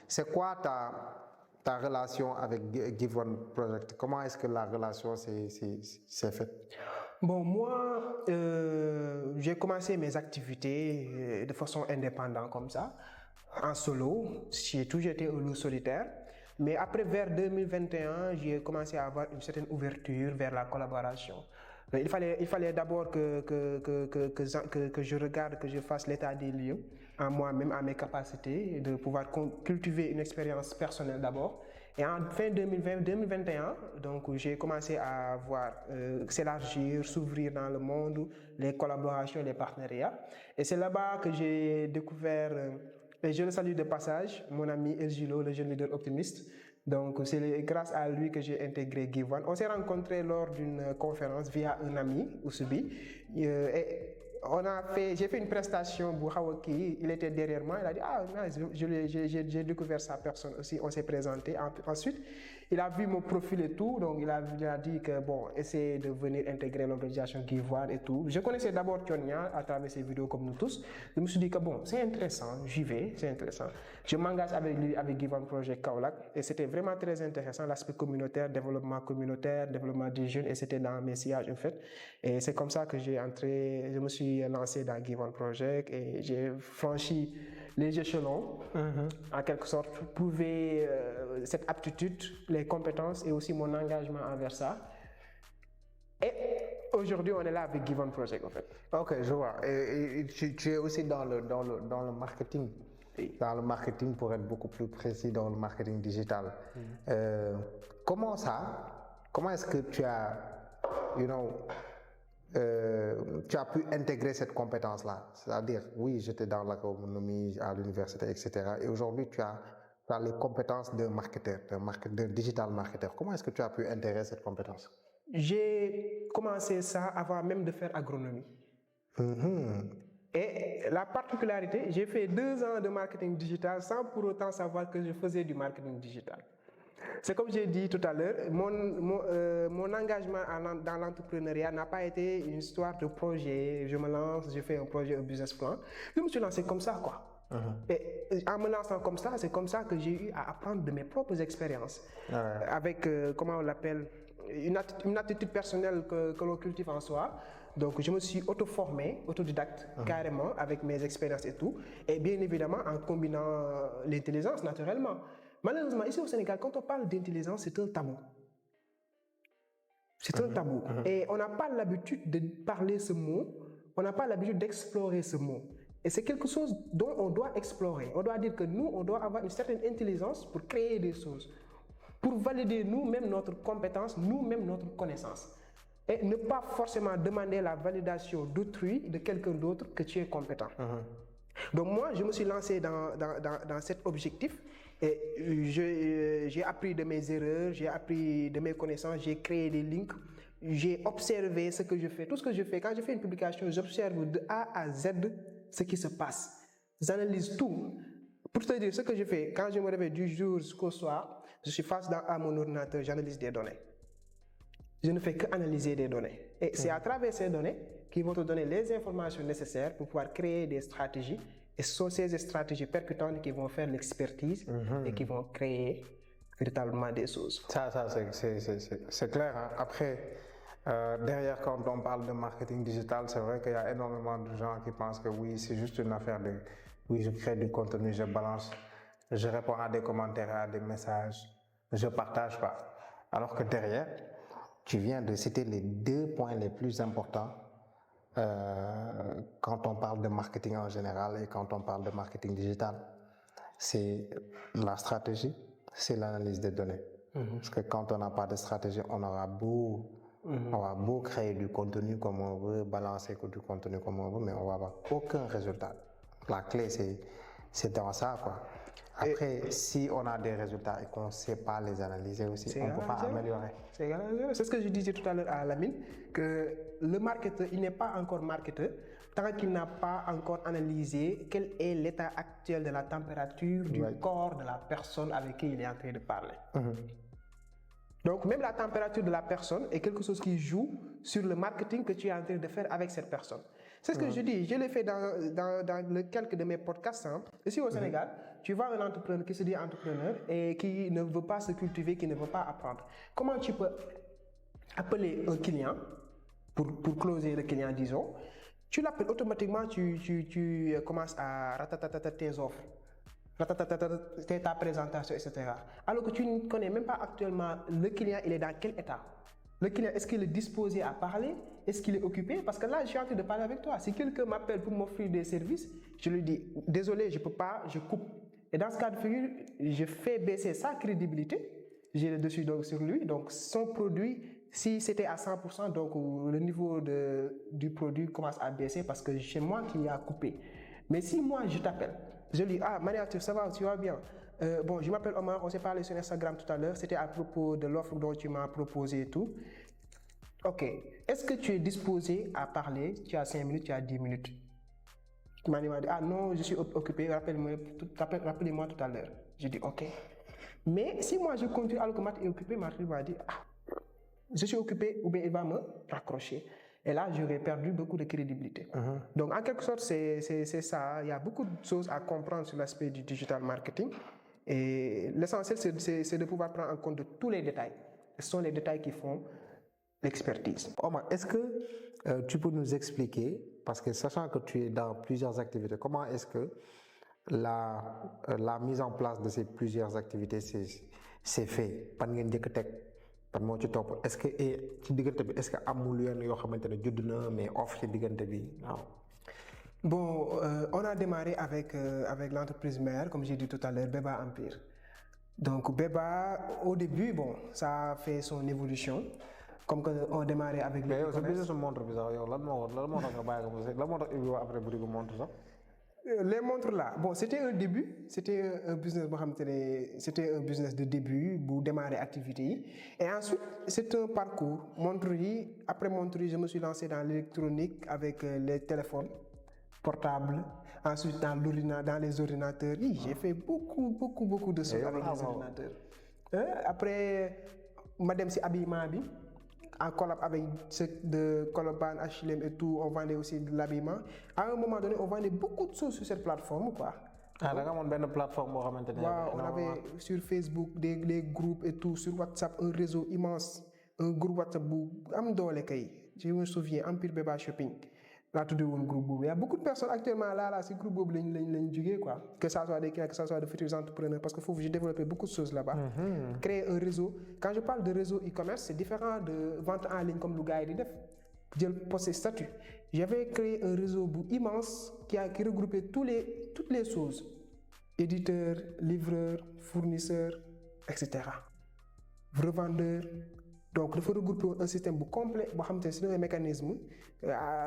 c'est quoi ta relation avec Give One Project? Comment est-ce que la relation s'est faite?
Bon, moi, j'ai commencé mes activités de façon indépendante comme ça. en solo, j'ai toujours été un loup solitaire. Mais après, vers 2021, j'ai commencé à avoir une certaine ouverture vers la collaboration. Donc, il fallait d'abord que je regarde, que je fasse l'état des lieux en moi-même, à mes capacités, de pouvoir cultiver une expérience personnelle d'abord. Et en fin 2021, donc j'ai commencé à voir s'élargir, s'ouvrir dans le monde, les collaborations, les partenariats. Et c'est là-bas que j'ai découvert, et je le salue de passage, mon ami El Gilo, le jeune leader optimiste. Donc c'est grâce à lui que j'ai intégré Give One. On s'est rencontrés lors d'une conférence via un ami, Ousubi. Et j'ai fait une prestation pour Hawaki, il était derrière moi, il a dit ah j'ai découvert sa personne aussi, on s'est présenté. Ensuite, il a vu mon profil et tout, donc il a dit que bon, essayez de venir intégrer l'organisation Give One et tout. Je connaissais d'abord Thionia à travers ses vidéos comme nous tous. Je me suis dit que bon, c'est intéressant, j'y vais, c'est intéressant. Je m'engage avec lui, avec Give One Project Kaolack, et c'était vraiment très intéressant, l'aspect communautaire, développement des jeunes, et c'était dans mes sillages en fait. Et c'est comme ça que je me suis lancé dans Give One Project et j'ai franchi les échelons, en quelque sorte, pour prouver cette aptitude, les compétences et aussi mon engagement envers ça. Et aujourd'hui, on est là avec Give One Project en fait.
Ok, je vois. Et tu es aussi dans le marketing. Oui. Dans le marketing, pour être beaucoup plus précis, dans le marketing digital. Comment est-ce que tu as, tu as pu intégrer cette compétence-là? C'est-à-dire, oui, j'étais dans l'agronomie à l'université, etc. Et aujourd'hui, tu as les compétences d'un marketeur, d'un digital marketeur. Comment est-ce que tu as pu intégrer cette compétence?
J'ai commencé ça avant même de faire agronomie. Et la particularité, j'ai fait 2 ans de marketing digital sans pour autant savoir que je faisais du marketing digital. C'est comme j'ai dit tout à l'heure, mon engagement dans l'entrepreneuriat n'a pas été une histoire de projet. Je me lance, je fais un projet, un business plan. Je me suis lancé comme ça, quoi. Et en me lançant comme ça, c'est comme ça que j'ai eu à apprendre de mes propres expériences. Avec, comment on l'appelle, une attitude personnelle que l'on cultive en soi. Donc, je me suis auto-formé, autodidacte, carrément, avec mes expériences et tout. Et bien évidemment, en combinant l'intelligence, naturellement. Malheureusement, ici au Sénégal, quand on parle d'intelligence, c'est un tabou. C'est un tabou. Et on n'a pas l'habitude de parler ce mot, on n'a pas l'habitude d'explorer ce mot. Et c'est quelque chose dont on doit explorer. On doit dire que nous, on doit avoir une certaine intelligence pour créer des choses, pour valider nous-mêmes notre compétence, nous-mêmes notre connaissance. Et ne pas forcément demander la validation d'autrui, de quelqu'un d'autre, que tu es compétent. Donc moi, je me suis lancé dans cet objectif et j'ai appris de mes erreurs, j'ai appris de mes connaissances, j'ai créé des links, j'ai observé ce que je fais. Tout ce que je fais, quand je fais une publication, j'observe de A à Z ce qui se passe. J'analyse tout. Pour te dire ce que je fais, quand je me réveille du jour jusqu'au soir, je suis face à mon ordinateur, j'analyse des données. Je ne fais qu'analyser des données. Et c'est à travers ces données qu'ils vont te donner les informations nécessaires pour pouvoir créer des stratégies. Et ce sont ces stratégies percutantes qui vont faire l'expertise et qui vont créer véritablement des choses.
Ça c'est clair. Hein? Après, derrière, quand on parle de marketing digital, c'est vrai qu'il y a énormément de gens qui pensent que oui, c'est juste une affaire de oui, je crée du contenu, je balance, je réponds à des commentaires, à des messages, je partage pas. Alors que derrière, tu viens de citer les 2 points les plus importants quand on parle de marketing en général et quand on parle de marketing digital. C'est la stratégie, c'est l'analyse des données. Parce que quand on n'a pas de stratégie, on aura beau créer du contenu comme on veut, balancer du contenu comme on veut, mais on va avoir aucun résultat. La clé, c'est dans ça, quoi. Après, si on a des résultats et qu'on ne sait pas les analyser aussi, on ne peut pas améliorer.
C'est ce que je disais tout à l'heure à Lamine, que le marketeur, il n'est pas encore marketeur tant qu'il n'a pas encore analysé quel est l'état actuel de la température du corps de la personne avec qui il est en train de parler. Donc, même la température de la personne est quelque chose qui joue sur le marketing que tu es en train de faire avec cette personne. C'est ce que je dis, je l'ai fait dans quelques de mes podcasts. Ici au Sénégal, tu vois un entrepreneur qui se dit entrepreneur et qui ne veut pas se cultiver, qui ne veut pas apprendre. Comment tu peux appeler un client pour closer le client, disons? Tu l'appelles automatiquement, tu commences à ratatata tes offres. ta présentation, etc. Alors que tu ne connais même pas actuellement le client, il est dans quel état. Le client, est-ce qu'il est disposé à parler? Est-ce qu'il est occupé? Parce que là, je suis en train de parler avec toi. Si quelqu'un m'appelle pour m'offrir des services, je lui dis, désolé, je ne peux pas, je coupe. Et dans ce cas de figure, je fais baisser sa crédibilité. J'ai le dessus donc sur lui. Donc, son produit, si c'était à 100%, donc le niveau du produit commence à baisser parce que c'est moi qui a coupé. Mais si moi, je t'appelle, je lui dis, ah, Maria, ça va, tu vas bien? Bon, je m'appelle Omar, on s'est parlé sur Instagram tout à l'heure, c'était à propos de l'offre dont tu m'as proposé et tout. Ok, est-ce que tu es disposé à parler? Tu as 5 minutes, tu as 10 minutes. Mani m'a dit, ah non, je suis occupé, rappelez-moi tout à l'heure. J'ai dit, ok. Mais si moi je continue alors que Matt est occupé, Matt va dire, ah, je suis occupé, ou bien il va me raccrocher. Et là, j'aurais perdu beaucoup de crédibilité. Donc, en quelque sorte, c'est ça. Il y a beaucoup de choses à comprendre sur l'aspect du digital marketing. Et l'essentiel, c'est de pouvoir prendre en compte de tous les détails. Ce sont les détails qui font l'expertise.
Omar, est-ce que tu peux nous expliquer, parce que sachant que tu es dans plusieurs activités, comment est-ce que la mise en place de ces plusieurs activités c'est fait? Est-ce que est-ce que amul yenn yoo xamante ne judd na mais offre ci diggante bi waaw.
Bon, on a démarré avec l'entreprise mère, comme j'ai dit tout à l'heure, Beba Empire. Donc Beba, au début, bon, ça a fait son évolution. Comme on démarrait avec
le e-commerce. Mais business montre bi sax yow lan moo tax nga bàyyi ko lan moo tax ubbi après boutique montre sax.
Les montres là, bon, c'était un début, c'était un business, c'était un business de début pour démarrer l'activité. Et ensuite, c'est un parcours. Montrerie, après Montrerie, je me suis lancé dans l'électronique avec les téléphones portables. Ensuite, dans les ordinateurs. Oui, j'ai fait beaucoup de choses avec les ordinateurs. Après, madame, c'est habillement. En collab avec ceux de Coloban, H&M et tout, on vendait aussi de l'habillement. À un moment donné, on vendait beaucoup de choses sur cette plateforme, quoi.
Ah, d'accord, on a une plateforme.
On avait sur Facebook des groupes et tout, sur WhatsApp un réseau immense, un groupe WhatsApp je me souviens, Empire Beba Shopping. Là, tout un groupe. Il y a beaucoup de personnes actuellement là, ces groupes quoi. Que ça soit des clients, que ça soit de futurs entrepreneurs, parce qu'il faut que j'ai développé beaucoup de choses là-bas. Créer un réseau. Quand je parle de réseau e-commerce, c'est différent de vente en ligne comme le gars dit. Je poste statut. J'avais créé un réseau immense qui regroupait toutes les choses. Éditeurs, livreurs, fournisseurs, etc. Revendeurs. Donc, il faut regrouper un système complet, c'est un mécanisme.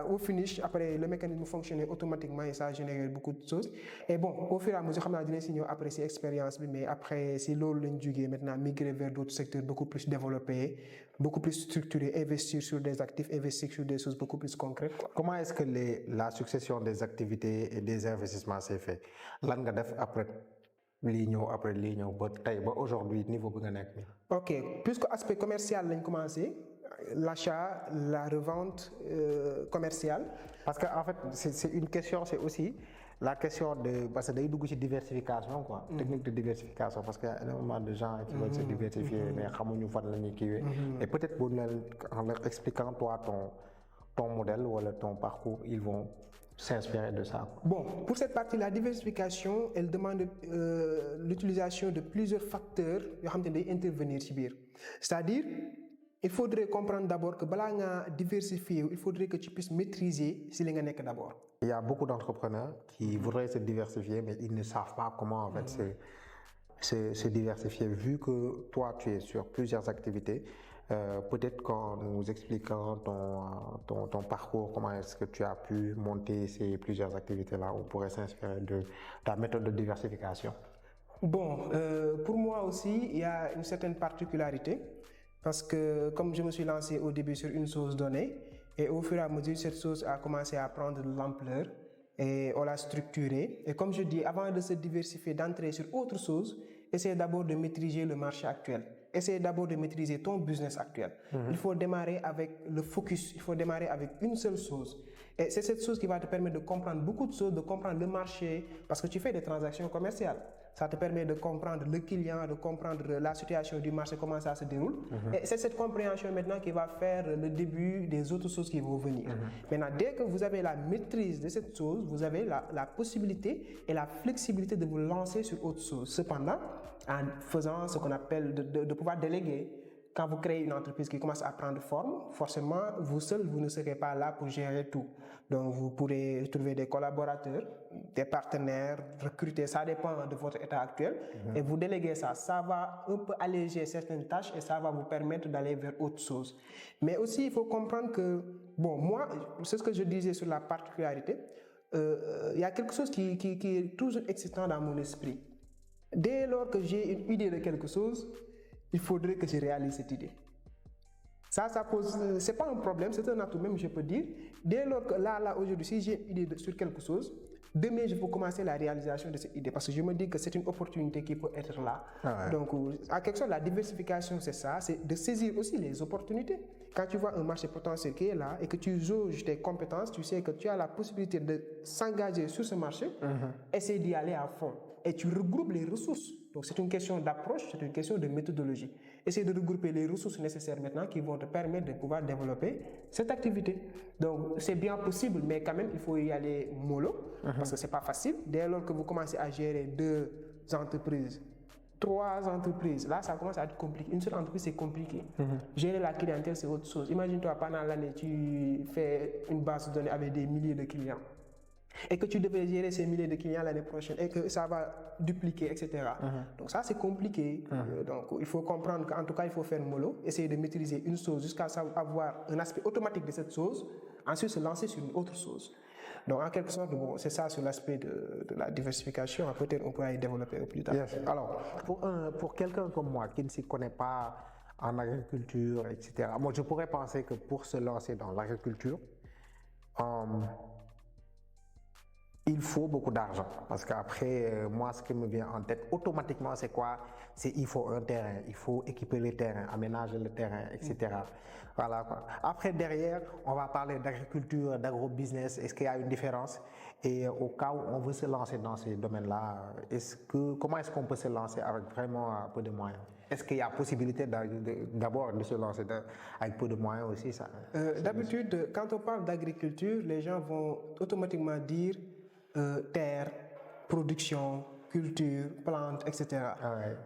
Au finish, après, le mécanisme fonctionnait automatiquement et ça a généré beaucoup de choses. Et bon, au fur et à mesure, je après ces expériences, mais après, c'est l'eau maintenant migrer vers d'autres secteurs beaucoup plus développés, beaucoup plus structurés, investir sur des actifs, investir sur des choses beaucoup plus concrètes. Quoi.
Comment est-ce que la succession des activités et des investissements s'est fait? L'an après aujourd'hui niveau bi nga nekk ni.
Ok, puisque aspect commercial lañ commencé, l'achat, la revente commerciale.
Parce que en fait c'est une question, c'est aussi la question de parce que day dugg ci diversification quoi. Technique de diversification parce qu'il y a énormément de gens qui veulent se diversifier mais xamuñu fan la ñuy kiiwee. Et peut-être en leur expliquant toi ton modèle ou ton parcours, ils vont s'inspirer de ça.
Bon, pour cette partie, la diversification, elle demande l'utilisation de plusieurs facteurs qui vont intervenir. C'est-à-dire, il faudrait comprendre d'abord que pour diversifier, il faudrait que tu puisses maîtriser ce que tu es d'abord.
Il y a beaucoup d'entrepreneurs qui voudraient se diversifier, mais ils ne savent pas comment en fait se diversifier. Vu que toi, tu es sur plusieurs activités, peut-être qu'en nous expliquant ton parcours, comment est-ce que tu as pu monter ces plusieurs activités-là, on pourrait s'inspirer de ta méthode de diversification.
Bon, pour moi aussi, il y a une certaine particularité parce que comme je me suis lancé au début sur une chose donnée et au fur et à mesure, cette chose a commencé à prendre de l'ampleur et on l'a structurée. Et comme je dis, avant de se diversifier, d'entrer sur autre chose, essayez d'abord de maîtriser le marché actuel. essaie d'abord de maîtriser ton business actuel. Il faut démarrer avec le focus, il faut démarrer avec une seule chose. Et c'est cette chose qui va te permettre de comprendre beaucoup de choses, de comprendre le marché, parce que tu fais des transactions commerciales. Ça te permet de comprendre le client, de comprendre la situation du marché, comment ça se déroule. Et c'est cette compréhension maintenant qui va faire le début des autres choses qui vont venir. Maintenant, dès que vous avez la maîtrise de cette chose, vous avez la possibilité et la flexibilité de vous lancer sur autre chose. Cependant, en faisant ce qu'on appelle de pouvoir déléguer. Quand vous créez une entreprise qui commence à prendre forme, forcément, vous seul, vous ne serez pas là pour gérer tout. Donc, vous pourrez trouver des collaborateurs, des partenaires, recruter, ça dépend de votre état actuel. Et vous déléguez ça. Ça va un peu alléger certaines tâches et ça va vous permettre d'aller vers autre chose. Mais aussi, il faut comprendre que, bon, moi, c'est ce que je disais sur la particularité, il y a quelque chose qui est toujours excitant dans mon esprit. Dès lors que j'ai une idée de quelque chose, il faudrait que je réalise cette idée. Ça pose, c'est pas un problème, c'est un atout même, je peux dire. Dès lors que là, aujourd'hui, si j'ai une idée sur quelque chose, demain, je peux commencer la réalisation de cette idée parce que je me dis que c'est une opportunité qui peut être là. Donc, en quelque sorte, la diversification, c'est ça, c'est de saisir aussi les opportunités. Quand tu vois un marché potentiel qui est là et que tu jauges tes compétences, tu sais que tu as la possibilité de s'engager sur ce marché, essaie d'y aller à fond. Et tu regroupes les ressources. Donc, c'est une question d'approche, c'est une question de méthodologie. Essaye de regrouper les ressources nécessaires maintenant qui vont te permettre de pouvoir développer cette activité. Donc, c'est bien possible, mais quand même, il faut y aller mollo, parce que c'est pas facile. Dès lors que vous commencez à gérer 2 entreprises, 3 entreprises, là, ça commence à être compliqué. Une seule entreprise, c'est compliqué. Gérer la clientèle, c'est autre chose. Imagine-toi, pendant l'année, tu fais une base de données avec des milliers de clients. Et que tu devais gérer ces milliers de clients l'année prochaine et que ça va dupliquer, etc. Donc ça, c'est compliqué. Donc il faut comprendre qu'en tout cas, il faut faire mollo, essayer de maîtriser une chose jusqu'à avoir un aspect automatique de cette chose, ensuite se lancer sur une autre chose. Donc en quelque sorte, bon, c'est ça sur l'aspect de la diversification. Peut-être on pourra y développer plus tard.
Yes. Alors, pour quelqu'un comme moi qui ne s'y connaît pas en agriculture, etc., moi je pourrais penser que pour se lancer dans l'agriculture, il faut beaucoup d'argent parce qu'après, moi, ce qui me vient en tête automatiquement, c'est quoi? C'est il faut un terrain, il faut équiper le terrain, aménager le terrain, etc. Voilà quoi. Après, derrière, on va parler d'agriculture, d'agro-business. Est-ce qu'il y a une différence? Et au cas où on veut se lancer dans ces domaines-là, comment est-ce qu'on peut se lancer avec vraiment peu de moyens? Est-ce qu'il y a possibilité d'abord de se lancer avec peu de moyens aussi ça?
D'habitude, quand on parle d'agriculture, les gens vont automatiquement dire terre, production, culture, plantes, etc.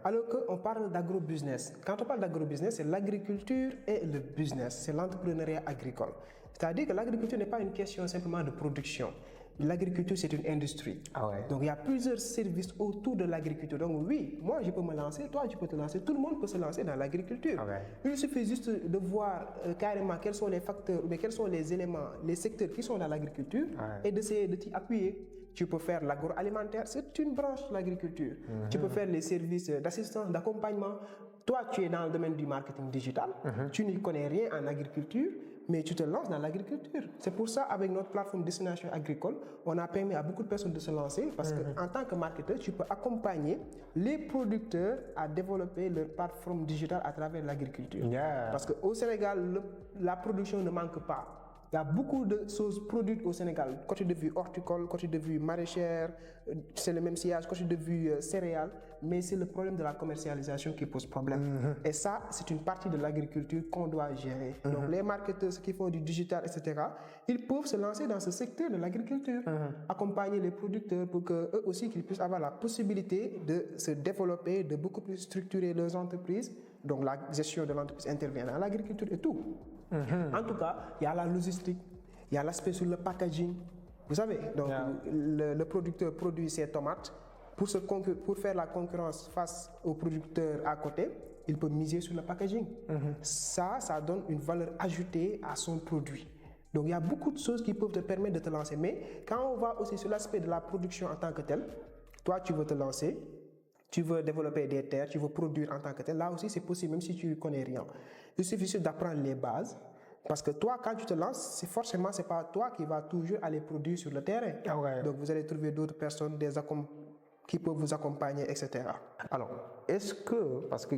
Alors qu'on parle d'agro-business. Quand on parle d'agro-business, c'est l'agriculture et le business, c'est l'entrepreneuriat agricole. C'est-à-dire que l'agriculture n'est pas une question simplement de production. L'agriculture, c'est une industrie. Donc, il y a plusieurs services autour de l'agriculture. Donc, oui, moi, je peux me lancer, toi, tu peux te lancer, tout le monde peut se lancer dans l'agriculture. Il suffit juste de voir carrément quels sont les facteurs, mais quels sont les éléments, les secteurs qui sont dans l'agriculture et d'essayer de t'y appuyer. Tu peux faire l'agroalimentaire, c'est une branche de l'agriculture. Tu peux faire les services d'assistance, d'accompagnement. Toi, tu es dans le domaine du marketing digital, tu n'y connais rien en agriculture, mais tu te lances dans l'agriculture. C'est pour ça, avec notre plateforme Destination Agricole, on a permis à beaucoup de personnes de se lancer parce qu'en tant que marketeur, tu peux accompagner les producteurs à développer leur plateforme digitale à travers l'agriculture. Parce qu'au Sénégal, la production ne manque pas. Il y a beaucoup de choses produites au Sénégal, côté de vue horticole, côté de vue maraîchère, c'est le même sillage, côté de vue céréales, mais c'est le problème de la commercialisation qui pose problème. Et ça, c'est une partie de l'agriculture qu'on doit gérer. Donc les marketeurs, ceux qui font du digital, etc., ils peuvent se lancer dans ce secteur de l'agriculture, accompagner les producteurs pour qu'eux aussi qu'ils puissent avoir la possibilité de se développer, de beaucoup plus structurer leurs entreprises. Donc la gestion de l'entreprise intervient dans l'agriculture et tout. En tout cas, il y a la logistique, il y a l'aspect sur le packaging. Vous savez, donc le producteur produit ses tomates. Pour faire la concurrence face au producteur à côté, il peut miser sur le packaging. Ça donne une valeur ajoutée à son produit. Donc il y a beaucoup de choses qui peuvent te permettre de te lancer. Mais quand on va aussi sur l'aspect de la production en tant que tel, toi tu veux te lancer, tu veux développer des terres, tu veux produire en tant que tel, là aussi c'est possible même si tu ne connais rien. Il suffit juste d'apprendre les bases. Parce que toi, quand tu te lances, c'est pas toi qui vas toujours aller produire sur le terrain. Donc vous allez trouver d'autres personnes, qui peuvent vous accompagner, etc.
Alors, est-ce que, parce que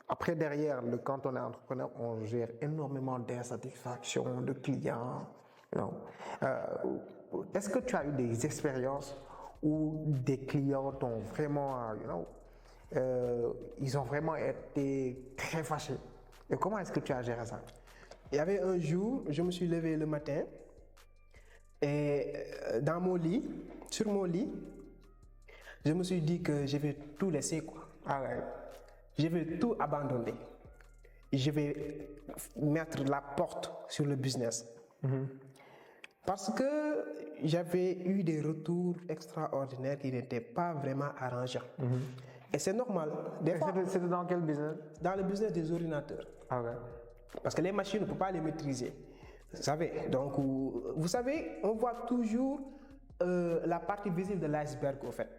Après, derrière, quand on est entrepreneur, on gère énormément d'insatisfaction de clients. You know. Est-ce que tu as eu des expériences où des clients t'ont vraiment, ils ont vraiment été très fâchés? Et comment est-ce que tu as géré ça?
Il y avait un jour, je me suis levé le matin et dans mon lit, sur mon lit, je me suis dit que je vais tout laisser, quoi.
Ah ouais.
Je vais tout abandonner. Je vais mettre la porte sur le business. Parce que j'avais eu des retours extraordinaires qui n'étaient pas vraiment arrangeants. Et c'est normal.
C'était dans quel business?
Dans le business des ordinateurs.
Ah ouais.
Parce que les machines, on ne peut pas les maîtriser. Vous savez, donc, vous savez, on voit toujours la partie visible de l'iceberg, au fait.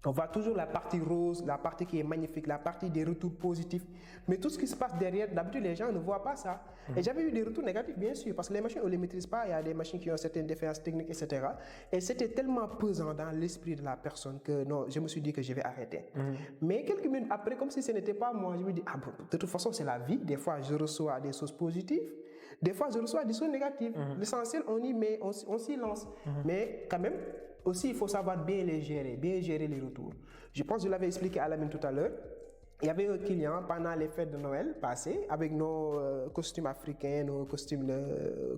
On voit toujours la partie rose, la partie qui est magnifique, la partie des retours positifs. Mais tout ce qui se passe derrière, d'habitude, les gens ne voient pas ça. Et j'avais eu des retours négatifs, bien sûr, parce que les machines, on ne les maîtrise pas. Il y a des machines qui ont certaines défaillances techniques, etc. Et c'était tellement pesant dans l'esprit de la personne que non, je me suis dit que je vais arrêter. Mais quelques minutes après, comme si ce n'était pas moi, je me dis, ah bon, de toute façon, c'est la vie. Des fois, je reçois des choses positives. Des fois, je reçois des choses négatives. L'essentiel, on y met, on s'y lance. Mais quand même, aussi, il faut savoir bien gérer les retours. Je pense que je l'avais expliqué à Lamine tout à l'heure. Il y avait un client pendant les fêtes de Noël passées, avec nos costumes africains, nos costumes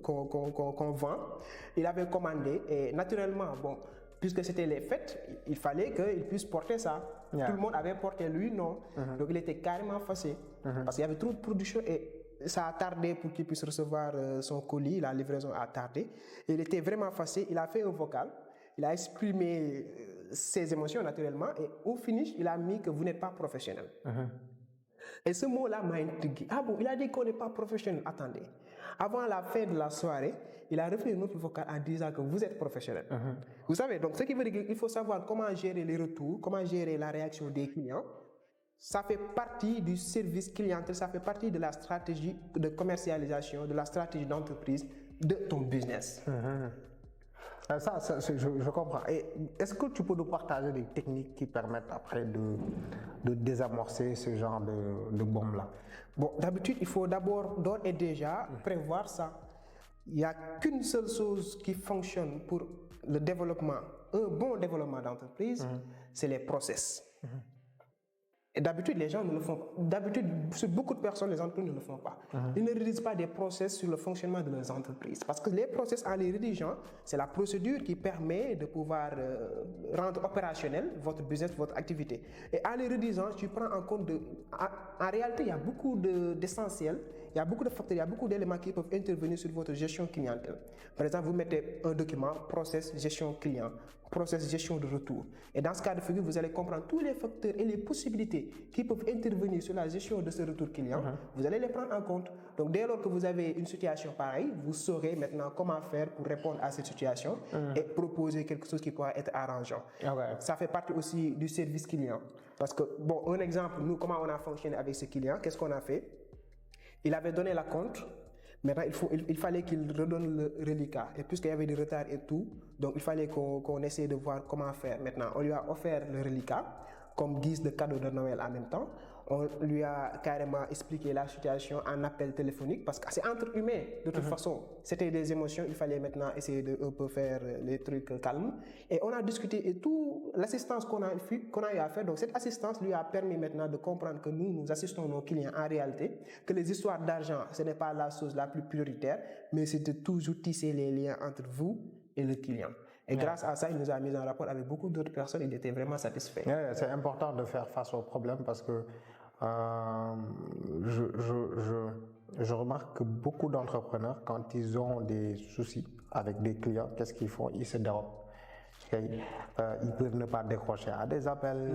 qu'on vend. Il avait commandé et naturellement, bon, puisque c'était les fêtes, il fallait qu'il puisse porter ça. Yeah. Tout le monde avait porté, lui non. Donc il était carrément fâché parce qu'il y avait trop de production et ça a tardé pour qu'il puisse recevoir son colis. La livraison a tardé. Il était vraiment fâché. Il a fait un vocal. Il a exprimé ses émotions naturellement et au finish, il a mis que vous n'êtes pas professionnel. Et ce mot-là m'a intrigué. Ah bon, il a dit qu'on n'est pas professionnel. Attendez. Avant la fin de la soirée, il a refait une autre vocal en disant que vous êtes professionnel. Vous savez, donc ce qui veut dire qu'il faut savoir comment gérer les retours, comment gérer la réaction des clients. Ça fait partie du service clientèle, ça fait partie de la stratégie de commercialisation, de la stratégie d'entreprise de ton business.
Ça, je comprends. Et est-ce que tu peux nous partager des techniques qui permettent après de désamorcer ce genre de bombe-là?
Bon, d'habitude, il faut d'abord, d'ores et déjà, prévoir ça. Il n'y a qu'une seule chose qui fonctionne pour le développement, un bon développement d'entreprise, c'est les process. Et d'habitude, les gens ne le font pas. D'habitude, sur beaucoup de personnes, les entreprises ne le font pas. Ils ne rédigent pas des process sur le fonctionnement de leurs entreprises. Parce que les process, en les rédigeant, c'est la procédure qui permet de pouvoir rendre opérationnel votre business, votre activité. Et en les rédigeant, tu prends en compte en réalité, il y a beaucoup d'essentiels, il y a beaucoup de facteurs, il y a beaucoup d'éléments qui peuvent intervenir sur votre gestion clientèle. Par exemple, vous mettez un document, process, gestion client, process, gestion de retour. Et dans ce cas de figure, vous allez comprendre tous les facteurs et les possibilités qui peuvent intervenir sur la gestion de ce retour client. Vous allez les prendre en compte. Donc, dès lors que vous avez une situation pareille, vous saurez maintenant comment faire pour répondre à cette situation et proposer quelque chose qui pourra être arrangeant. Ça fait partie aussi du service client. Parce que, bon, un exemple, nous, comment on a fonctionné avec ce client, qu'est-ce qu'on a fait? Il avait donné la compte. Maintenant, il fallait qu'il redonne le reliquat. Et puisqu'il y avait du retard et tout, donc il fallait qu'on essaie de voir comment faire. Maintenant, on lui a offert le reliquat comme guise de cadeau de Noël en même temps. On lui a carrément expliqué la situation en appel téléphonique parce que c'est entre humains de toute façon. C'était des émotions, il fallait maintenant essayer de un peu faire les trucs calmes. Et on a discuté et tout, l'assistance qu'on a eu à faire, donc cette assistance lui a permis maintenant de comprendre que nous assistons nos clients en réalité, que les histoires d'argent, ce n'est pas la chose la plus prioritaire, mais c'est de toujours tisser les liens entre vous et le client. Et grâce à ça, il nous a mis en rapport avec beaucoup d'autres personnes. Il était vraiment satisfait.
C'est important de faire face aux problèmes parce que je remarque que beaucoup d'entrepreneurs, quand ils ont des soucis avec des clients, qu'est-ce qu'ils font? Ils se dérobent. Ils peuvent ne pas décrocher à des appels,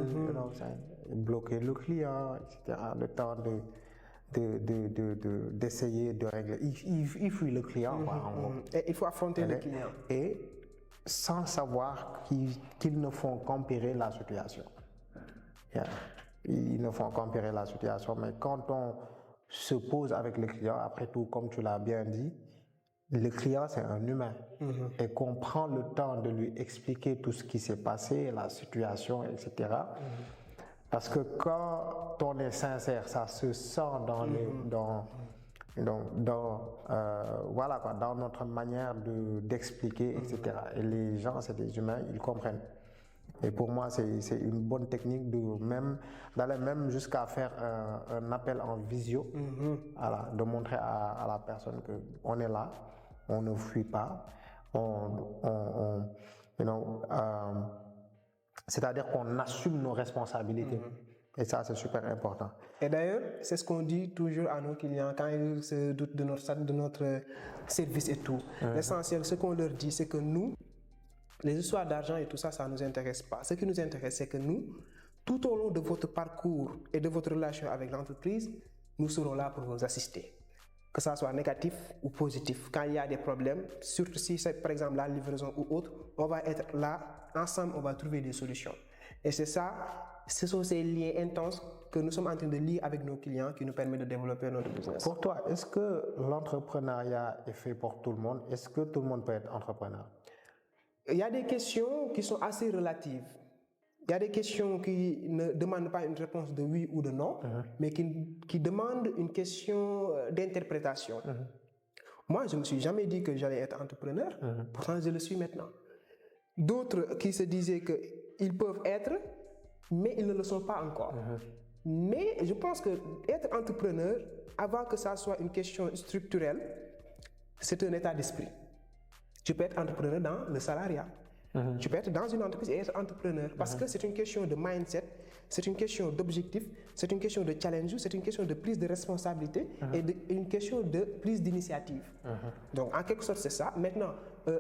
bloquer le client, etc. Le temps d'essayer de régler. Il fuit le client.
Et il faut affronter le client.
Et sans savoir qu'ils ne font qu'empirer la situation. Ils ne font qu'empirer la situation, mais quand on se pose avec le client, après tout, comme tu l'as bien dit, le client c'est un humain et qu'on prend le temps de lui expliquer tout ce qui s'est passé, la situation, etc. Parce que quand on est sincère, ça se sent voilà quoi, dans notre manière d'expliquer, etc. Et les gens, c'est des humains, ils comprennent. Et pour moi, c'est une bonne technique d'aller même jusqu'à faire un appel en visio, voilà, de montrer à la personne qu'on est là, on ne fuit pas, c'est-à-dire qu'on assume nos responsabilités. Et ça, c'est super important.
Et d'ailleurs, c'est ce qu'on dit toujours à nos clients quand ils se doutent de notre service et tout. L'essentiel, ce qu'on leur dit, c'est que nous, les histoires d'argent et tout ça, ça ne nous intéresse pas. Ce qui nous intéresse, c'est que nous, tout au long de votre parcours et de votre relation avec l'entreprise, nous serons là pour vous assister. Que ça soit négatif ou positif. Quand il y a des problèmes, surtout si c'est par exemple la livraison ou autre, on va être là, ensemble, on va trouver des solutions. Et c'est ça, ce sont ces liens intenses que nous sommes en train de lier avec nos clients qui nous permettent de développer notre business.
Pour toi, est-ce que l'entrepreneuriat est fait pour tout le monde? Est-ce que tout le monde peut être entrepreneur?
Il y a des questions qui sont assez relatives. Il y a des questions qui ne demandent pas une réponse de oui ou de non, mais qui demandent une question d'interprétation. Moi, je ne me suis jamais dit que j'allais être entrepreneur, pourtant je le suis maintenant. D'autres qui se disaient qu'ils peuvent être, mais ils ne le sont pas encore. Mais je pense que être entrepreneur, avant que ça soit une question structurelle, c'est un état d'esprit. Tu peux être entrepreneur dans le salariat. Tu peux être dans une entreprise et être entrepreneur parce que c'est une question de mindset, c'est une question d'objectif, c'est une question de challenge, c'est une question de prise de responsabilité et une question de prise d'initiative. Donc en quelque sorte c'est ça. Maintenant,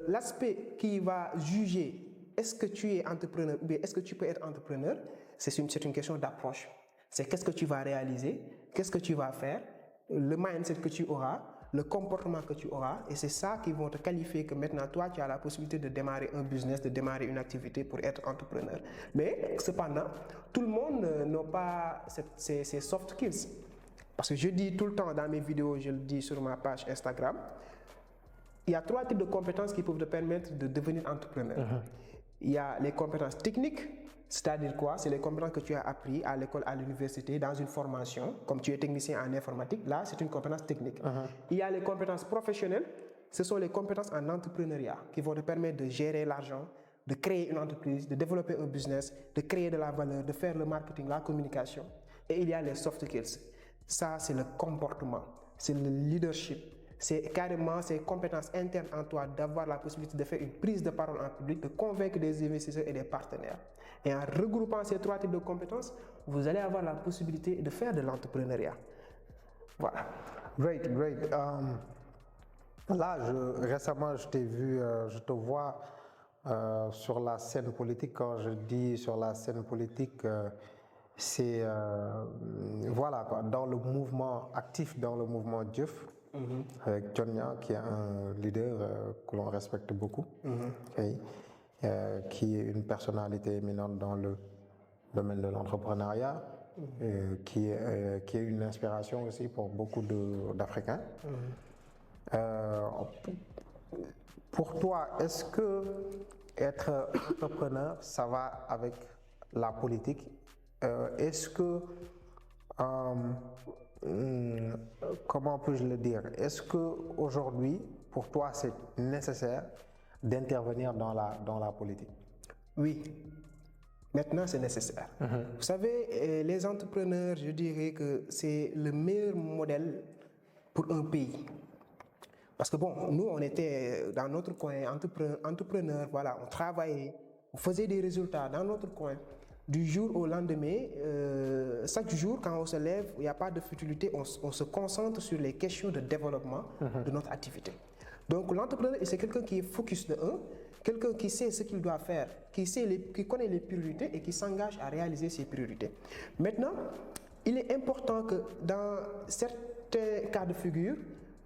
l'aspect qui va juger est-ce que tu es entrepreneur ou bien est-ce que tu peux être entrepreneur, c'est une question d'approche. C'est qu'est-ce que tu vas réaliser, qu'est-ce que tu vas faire, le mindset que tu auras, le comportement que tu auras, et c'est ça qui vont te qualifier que maintenant toi tu as la possibilité de démarrer un business, de démarrer une activité pour être entrepreneur. Mais cependant, tout le monde n'a pas ces soft skills. Parce que je dis tout le temps dans mes vidéos, je le dis sur ma page Instagram, il y a 3 types de compétences qui peuvent te permettre de devenir entrepreneur. Il y a les compétences techniques, c'est-à-dire quoi? C'est les compétences que tu as appris à l'école, à l'université, dans une formation, comme tu es technicien en informatique, là c'est une compétence technique. Il y a les compétences professionnelles, ce sont les compétences en entrepreneuriat qui vont te permettre de gérer l'argent, de créer une entreprise, de développer un business, de créer de la valeur, de faire le marketing, la communication. Et il y a les soft skills. Ça c'est le comportement, c'est le leadership. C'est carrément ces compétences internes en toi d'avoir la possibilité de faire une prise de parole en public, de convaincre des investisseurs et des partenaires. Et en regroupant ces 3 types de compétences, vous allez avoir la possibilité de faire de l'entrepreneuriat. Voilà.
Great. Là, récemment, je t'ai vu, je te vois sur la scène politique. Quand je dis sur la scène politique, c'est voilà quoi, dans le mouvement actif, dans le mouvement Diouf. Avec Jonia, qui est un leader que l'on respecte beaucoup, qui est une personnalité éminente dans le domaine de l'entrepreneuriat, qui est une inspiration aussi pour beaucoup d'Africains. Pour toi, est-ce que être entrepreneur, ça va avec la politique? Est-ce que comment puis-je le dire? Est-ce qu'aujourd'hui, pour toi, c'est nécessaire d'intervenir dans la politique?
Oui, maintenant c'est nécessaire. Vous savez, les entrepreneurs, je dirais que c'est le meilleur modèle pour un pays. Parce que bon, nous, on était dans notre coin, entrepreneurs, voilà, on travaillait, on faisait des résultats dans notre coin. Du jour au lendemain, chaque jour, quand on se lève, il n'y a pas de futilité, on se concentre sur les questions de développement de notre activité. Donc l'entrepreneur, c'est quelqu'un qui est focus de quelqu'un qui sait ce qu'il doit faire, qui connaît les priorités et qui s'engage à réaliser ses priorités. Maintenant, il est important que dans certains cas de figure,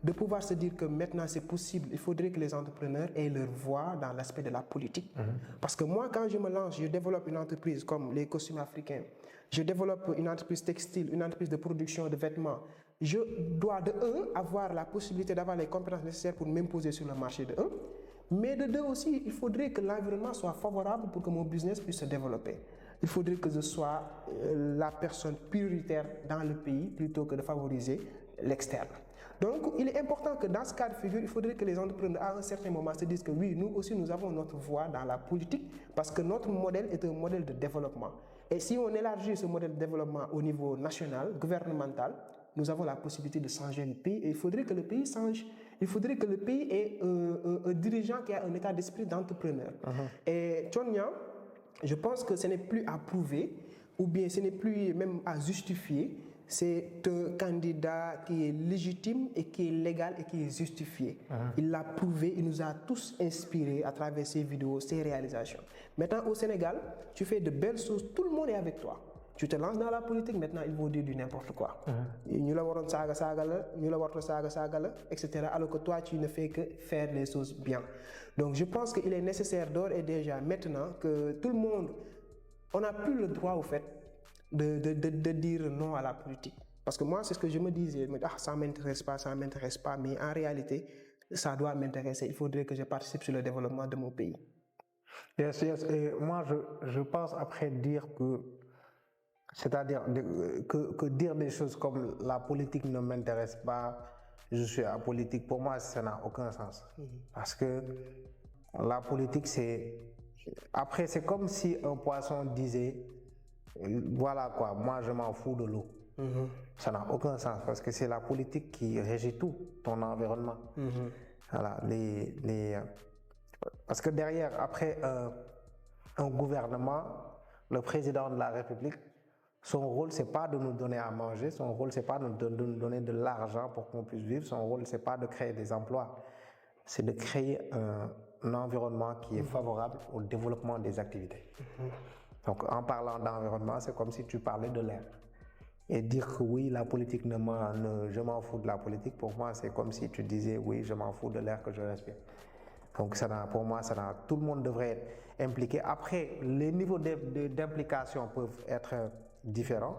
de pouvoir se dire que maintenant c'est possible, il faudrait que les entrepreneurs aient leur voix dans l'aspect de la politique. Parce que moi, quand je me lance, je développe une entreprise comme les costumes africains, je développe une entreprise textile, une entreprise de production de vêtements, je dois de avoir la possibilité d'avoir les compétences nécessaires pour m'imposer sur le marché de mais de deux aussi, il faudrait que l'environnement soit favorable pour que mon business puisse se développer. il faudrait que je sois la personne prioritaire dans le pays plutôt que de favoriser l'externe. Donc, il est important que dans ce cas de figure, il faudrait que les entrepreneurs, à un certain moment, se disent que oui, nous aussi, nous avons notre voix dans la politique parce que notre modèle est un modèle de développement. Et si on élargit ce modèle de développement au niveau national, gouvernemental, nous avons la possibilité de changer le pays et il faudrait que le pays change. Il faudrait que le pays ait un dirigeant qui a un état d'esprit d'entrepreneur. Et Tchonia, je pense que ce n'est plus à prouver ou bien ce n'est plus même à justifier. C'est un candidat qui est légitime et qui est légal et qui est justifié. Il l'a prouvé, il nous a tous inspirés à travers ses vidéos, ses réalisations. Maintenant au Sénégal, tu fais de belles choses, tout le monde est avec toi. Tu te lances dans la politique, maintenant ils vont dire du n'importe quoi. Ñu la waroon saaga la, ñu la warta saaga la, etc. Alors que toi tu ne fais que faire les choses bien. Donc je pense qu'il est nécessaire d'ores et déjà maintenant que tout le monde, on n'a plus le droit au fait de dire non à la politique. Parce que moi c'est ce que je me disais, ça m'intéresse pas, mais en réalité ça doit m'intéresser. Il faudrait que je participe sur le développement de mon pays.
Yes. Et moi je pense après dire que c'est-à-dire que dire des choses comme la politique ne m'intéresse pas, je suis apolitique, pour moi ça n'a aucun sens. Parce que la politique après c'est comme si un poisson disait voilà quoi, moi je m'en fous de l'eau. Ça n'a aucun sens parce que c'est la politique qui régit tout, ton environnement. Voilà, parce que derrière, après un gouvernement, le président de la République, son rôle, c'est pas de nous donner à manger, son rôle, c'est pas de nous donner de l'argent pour qu'on puisse vivre, son rôle, c'est pas de créer des emplois, c'est de créer un environnement qui est favorable au développement des activités. Donc, en parlant d'environnement, c'est comme si tu parlais de l'air. Et dire que oui, la politique, je m'en fous de la politique, pour moi, c'est comme si tu disais oui, je m'en fous de l'air que je respire. Donc, pour moi, tout le monde devrait être impliqué. Après, les niveaux d'implication peuvent être différents.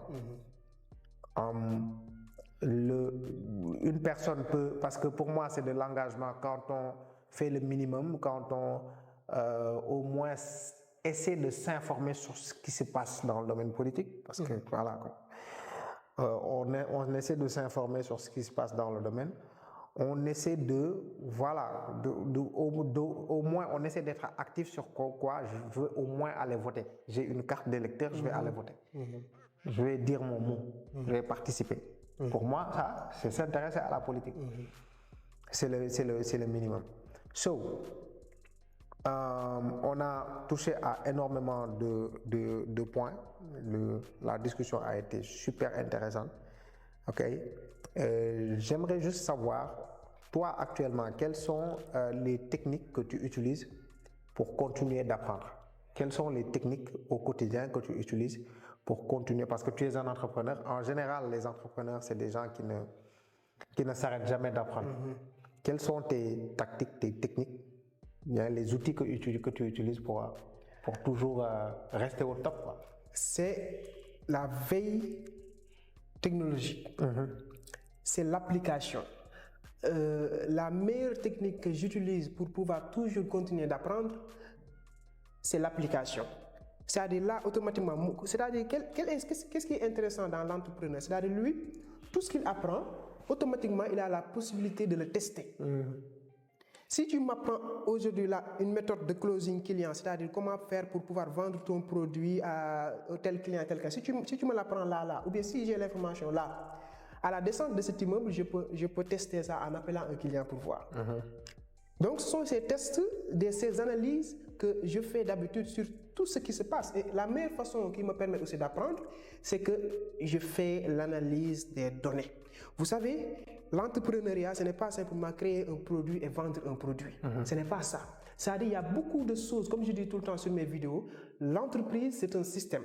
Une personne peut, parce que pour moi, c'est de l'engagement quand on fait le minimum, quand on au moins essaie de s'informer sur ce qui se passe dans le domaine politique. Parce que voilà, on essaie de s'informer sur ce qui se passe dans le domaine. On essaie au moins on essaie d'être actif sur quoi je veux au moins aller voter. J'ai une carte d'électeur, je vais aller voter. Je vais dire mon mot, je vais participer. Pour moi, ça, c'est s'intéresser à la politique. C'est le minimum. On a touché à énormément de points. La discussion a été super intéressante. J'aimerais juste savoir, toi actuellement, quelles sont les techniques que tu utilises pour continuer d'apprendre? Quelles sont les techniques au quotidien que tu utilises pour continuer? Parce que tu es un entrepreneur. En général, les entrepreneurs, c'est des gens qui ne s'arrêtent jamais d'apprendre. Quelles sont tes tactiques, tes techniques, les outils que tu utilises pour toujours rester au top, quoi?
C'est la veille technologique. C'est l'application. La meilleure technique que j'utilise pour pouvoir toujours continuer d'apprendre, c'est l'application. C'est-à-dire là, automatiquement, c'est-à-dire qu'est-ce qui est intéressant dans l'entrepreneur? C'est-à-dire lui, tout ce qu'il apprend, automatiquement, il a la possibilité de le tester. Si tu m'apprends aujourd'hui là une méthode de closing client, c'est-à-dire comment faire pour pouvoir vendre ton produit à tel client, tel cas, si tu me l'apprends là, ou bien si j'ai l'information là, à la descente de cet immeuble, je peux tester ça en appelant un client pour voir. Donc ce sont ces tests, ces analyses que je fais d'habitude sur tout ce qui se passe. Et la meilleure façon qui me permet aussi d'apprendre, c'est que je fais l'analyse des données. Vous savez, l'entrepreneuriat, ce n'est pas simplement créer un produit et vendre un produit. Ce n'est pas ça. C'est-à-dire, il y a beaucoup de choses, comme je dis tout le temps sur mes vidéos, l'entreprise, c'est un système.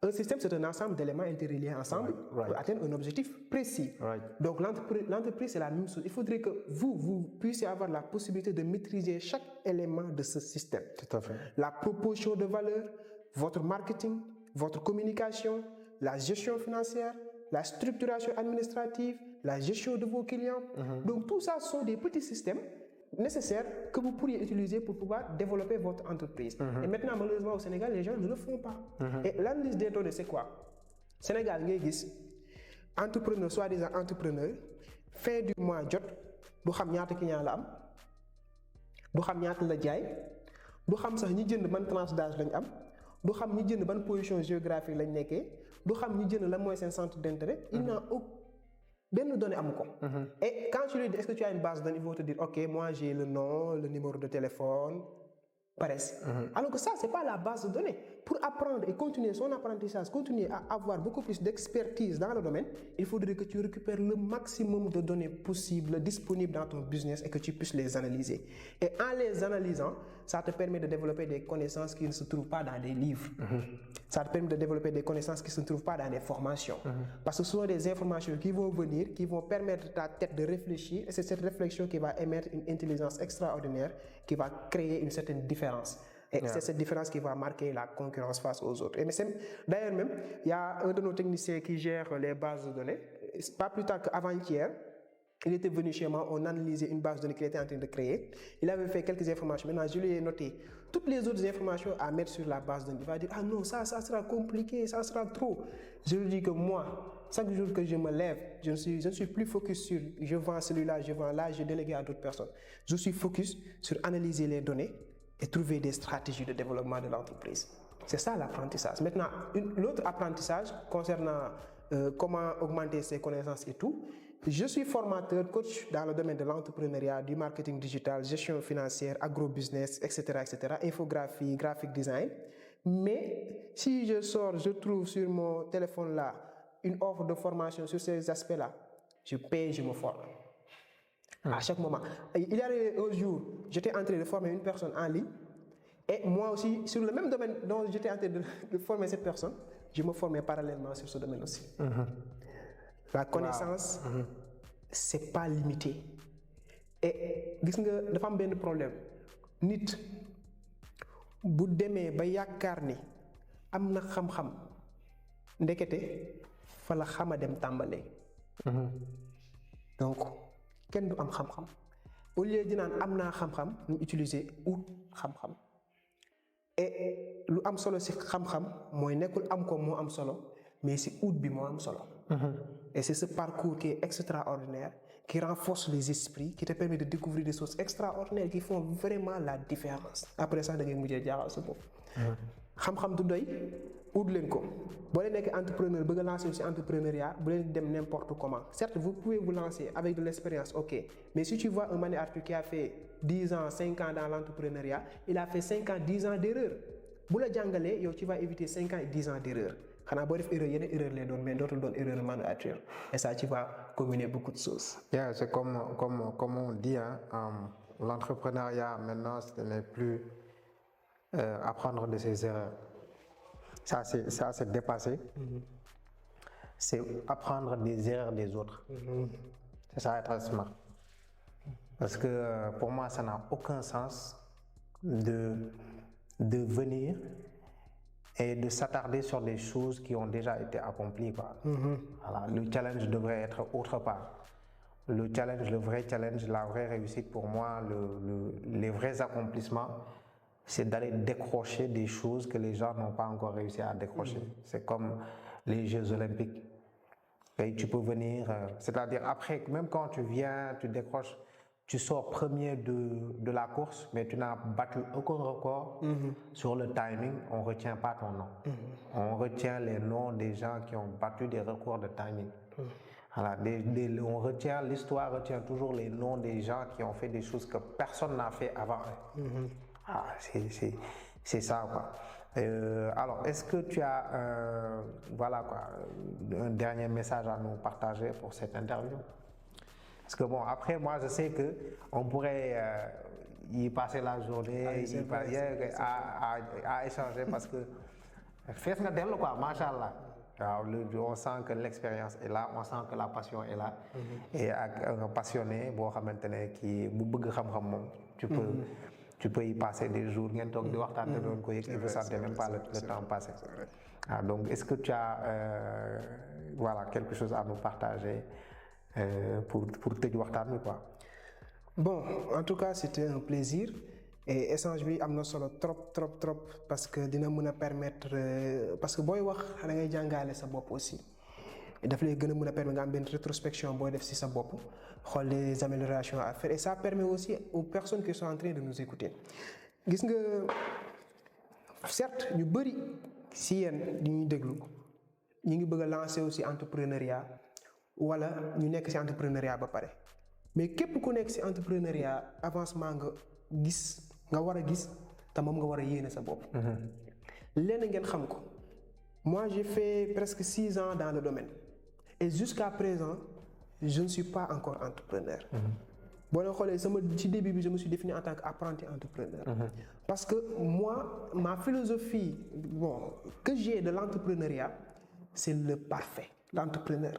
Un système, c'est un ensemble d'éléments interreliés ensemble pour atteindre un objectif précis. Donc, l'entreprise, c'est la même chose. Il faudrait que vous puissiez avoir la possibilité de maîtriser chaque élément de ce système.
Tout à fait.
La proposition de valeur, votre marketing, votre communication, la gestion financière, la structuration administrative, la gestion de vos clients. Donc, tout ça sont des petits systèmes nécessaires que vous pourriez utiliser pour pouvoir développer votre entreprise. Et maintenant, malheureusement, au Sénégal, les gens ne le font pas. Et l'analyse des données, c'est quoi? Sénégal, ngay gis entrepreneur, soi-disant entrepreneur, fin du mois jot, du xam ñaata client la am, du xam ñaata la jaay, du xam sax ñi jënd ban tranche d'âge lañ am, du xam ñi jënd ban position géographique lañ nekkee, du xam ñi jënd lan mooy seen centre d'intérêt. Il n'a benn donnée amu ko. Et quand tu lui dis est-ce que tu as une base de données, il faut te dire ok, moi j'ai le nom, le numéro de téléphone, paresse. Alors que ça, c'est pas la base de données. Pour apprendre et continuer son apprentissage, continuer à avoir beaucoup plus d'expertise dans le domaine, il faudrait que tu récupères le maximum de données possibles disponibles dans ton business et que tu puisses les analyser. Et en les analysant, ça te permet de développer des connaissances qui ne se trouvent pas dans des livres. Ça te permet de développer des connaissances qui ne se trouvent pas dans des formations. Parce que ce sont des informations qui vont venir, qui vont permettre à ta tête de réfléchir, et c'est cette réflexion qui va émettre une intelligence extraordinaire, qui va créer une certaine différence. Et c'est cette différence qui va marquer la concurrence face aux autres. Et d'ailleurs même, il y a un de nos techniciens qui gère les bases de données. Pas plus tard qu'avant-hier, il était venu chez moi, on analysait une base de données qu'il était en train de créer. Il avait fait quelques informations. Maintenant, je lui ai noté toutes les autres informations à mettre sur la base de données. Il va dire, ah non, ça sera compliqué, ça sera trop. Je lui dis que moi, chaque jour que je me lève, je ne suis plus focus sur je vends celui-là, je vends là, je délégue à d'autres personnes. Je suis focus sur analyser les données et trouver des stratégies de développement de l'entreprise. C'est ça l'apprentissage. Maintenant, l'autre apprentissage concernant comment augmenter ses connaissances et tout, je suis formateur, coach dans le domaine de l'entrepreneuriat, du marketing digital, gestion financière, agro-business, etc., infographie, graphic design. Mais si je sors, je trouve sur mon téléphone là une offre de formation sur ces aspects-là, je paye, je me forme. À chaque moment. Il y a un jour, j'étais en train de former une personne en ligne et moi aussi, sur le même domaine dont j'étais en train de former cette personne, je me formais parallèlement sur ce domaine aussi. La connaissance, c'est pas limité. Et gis nga dafa am benn problème nit bu demee ba yaakaar ni am na xam-xam ndekete fa la xama dem tàmbalee. Donc kenn du am xam-xam au lieu di naan am naa xam-xam ñu utiliser ut xam-xam et lu am solo ci xam-xam mooy nekkul am ko moo am solo mais ci ut bi moo am solo. Et c'est ce parcours qui est extraordinaire, qui renforce les esprits, qui te permet de découvrir des choses extraordinaires qui font vraiment la différence. Après ça da ngay mujjee jaaxal sa bopp. xam-xam du doy ut leen ko boo leen nekk entrepreneur bëgg a lancer ci entrepreneuriat bu leen dem n'importe comment. Certes vous pouvez vous lancer avec de l'expérience, ok, mais si tu vois un Mani Arthur qui a fait 10 ans 5 ans dans l'entrepreneuriat, il a fait 5 ans 10 ans d'erreur. Bu la jàngalee yow tu vas éviter 5 ans et 10 ans d'erreur. Xanaa boo def erreur yeneen erreur lay doon mais dootul doon erreur Mani Arthur. Et ça tu vas combiner beaucoup de choses.
Yeah, c'est comme on dit, hein, l'entrepreneuriat maintenant ce n'est plus apprendre de ses erreurs. Ça c'est dépassé. C'est apprendre des erreurs des autres. C'est ça être smart. Parce que pour moi ça n'a aucun sens de venir et de s'attarder sur des choses qui ont déjà été accomplies, quoi. Voilà, le challenge devrait être autre part. Le challenge, le vrai challenge, la vraie réussite pour moi, les vrais accomplissements, c'est d'aller décrocher des choses que les gens n'ont pas encore réussi à décrocher. C'est comme les Jeux Olympiques. Et tu peux venir, c'est-à-dire après, même quand tu viens, tu décroches, tu sors premier de la course, mais tu n'as battu aucun record sur le timing, on ne retient pas ton nom. On retient les noms des gens qui ont battu des records de timing. Voilà, on retient, l'histoire retient toujours les noms des gens qui ont fait des choses que personne n'a fait avant. Ah, c'est ça, quoi. Alors, est-ce que tu as voilà, quoi, un dernier message à nous partager pour cette interview? Parce que bon, après, moi, je sais qu'on pourrait y passer la journée à échanger parce que fais nga dellu quoi, machallah. On sent que l'expérience est là, on sent que la passion est là. Et ak un passionné boo xamante ne kii bu bëgg xam-xam moom tu peux y passer des jours ngeen toog di waxtaan te doon ko yëg et vous sentez même pas le temps passer. Donc est-ce que tu as voilà quelque chose à nous partager pour tëj waxtaan bi quoi?
Bon, en tout cas, c'était un plaisir. Et échange bi am na solo trop parce que dina mën a permettre parce que booy wax da ngay jàngale sa bopp aussi daf lay gën a mën a permettre nga am benn rétrospection booy def ci sa bopp xool les améliorations à faire et ça permet aussi aux personnes qui sont en train de nous écouter gis nga certes ñu bëri ci yéen di ñuy déglu ñu ngi bëgg a lancer aussi entrepreneuriat wala ñu nekk ci entrepreneuriat ba pare mais képp ku nekk ci entrepreneuriat avancement nga gis nga war a gis te moom nga war a yéene sa bopp. lenn ngeen xam ko moi j'ai fait presque 6 ans dans le domaine et jusqu'à présent je ne suis pas encore entrepreneur. boo leen xoolee sama ci début bi je me suis défini en tant qu'apprenti entrepreneur. parce que moi ma philosophie que j'ai de l'entrepreneuriat c'est le parfait. L'entrepreneur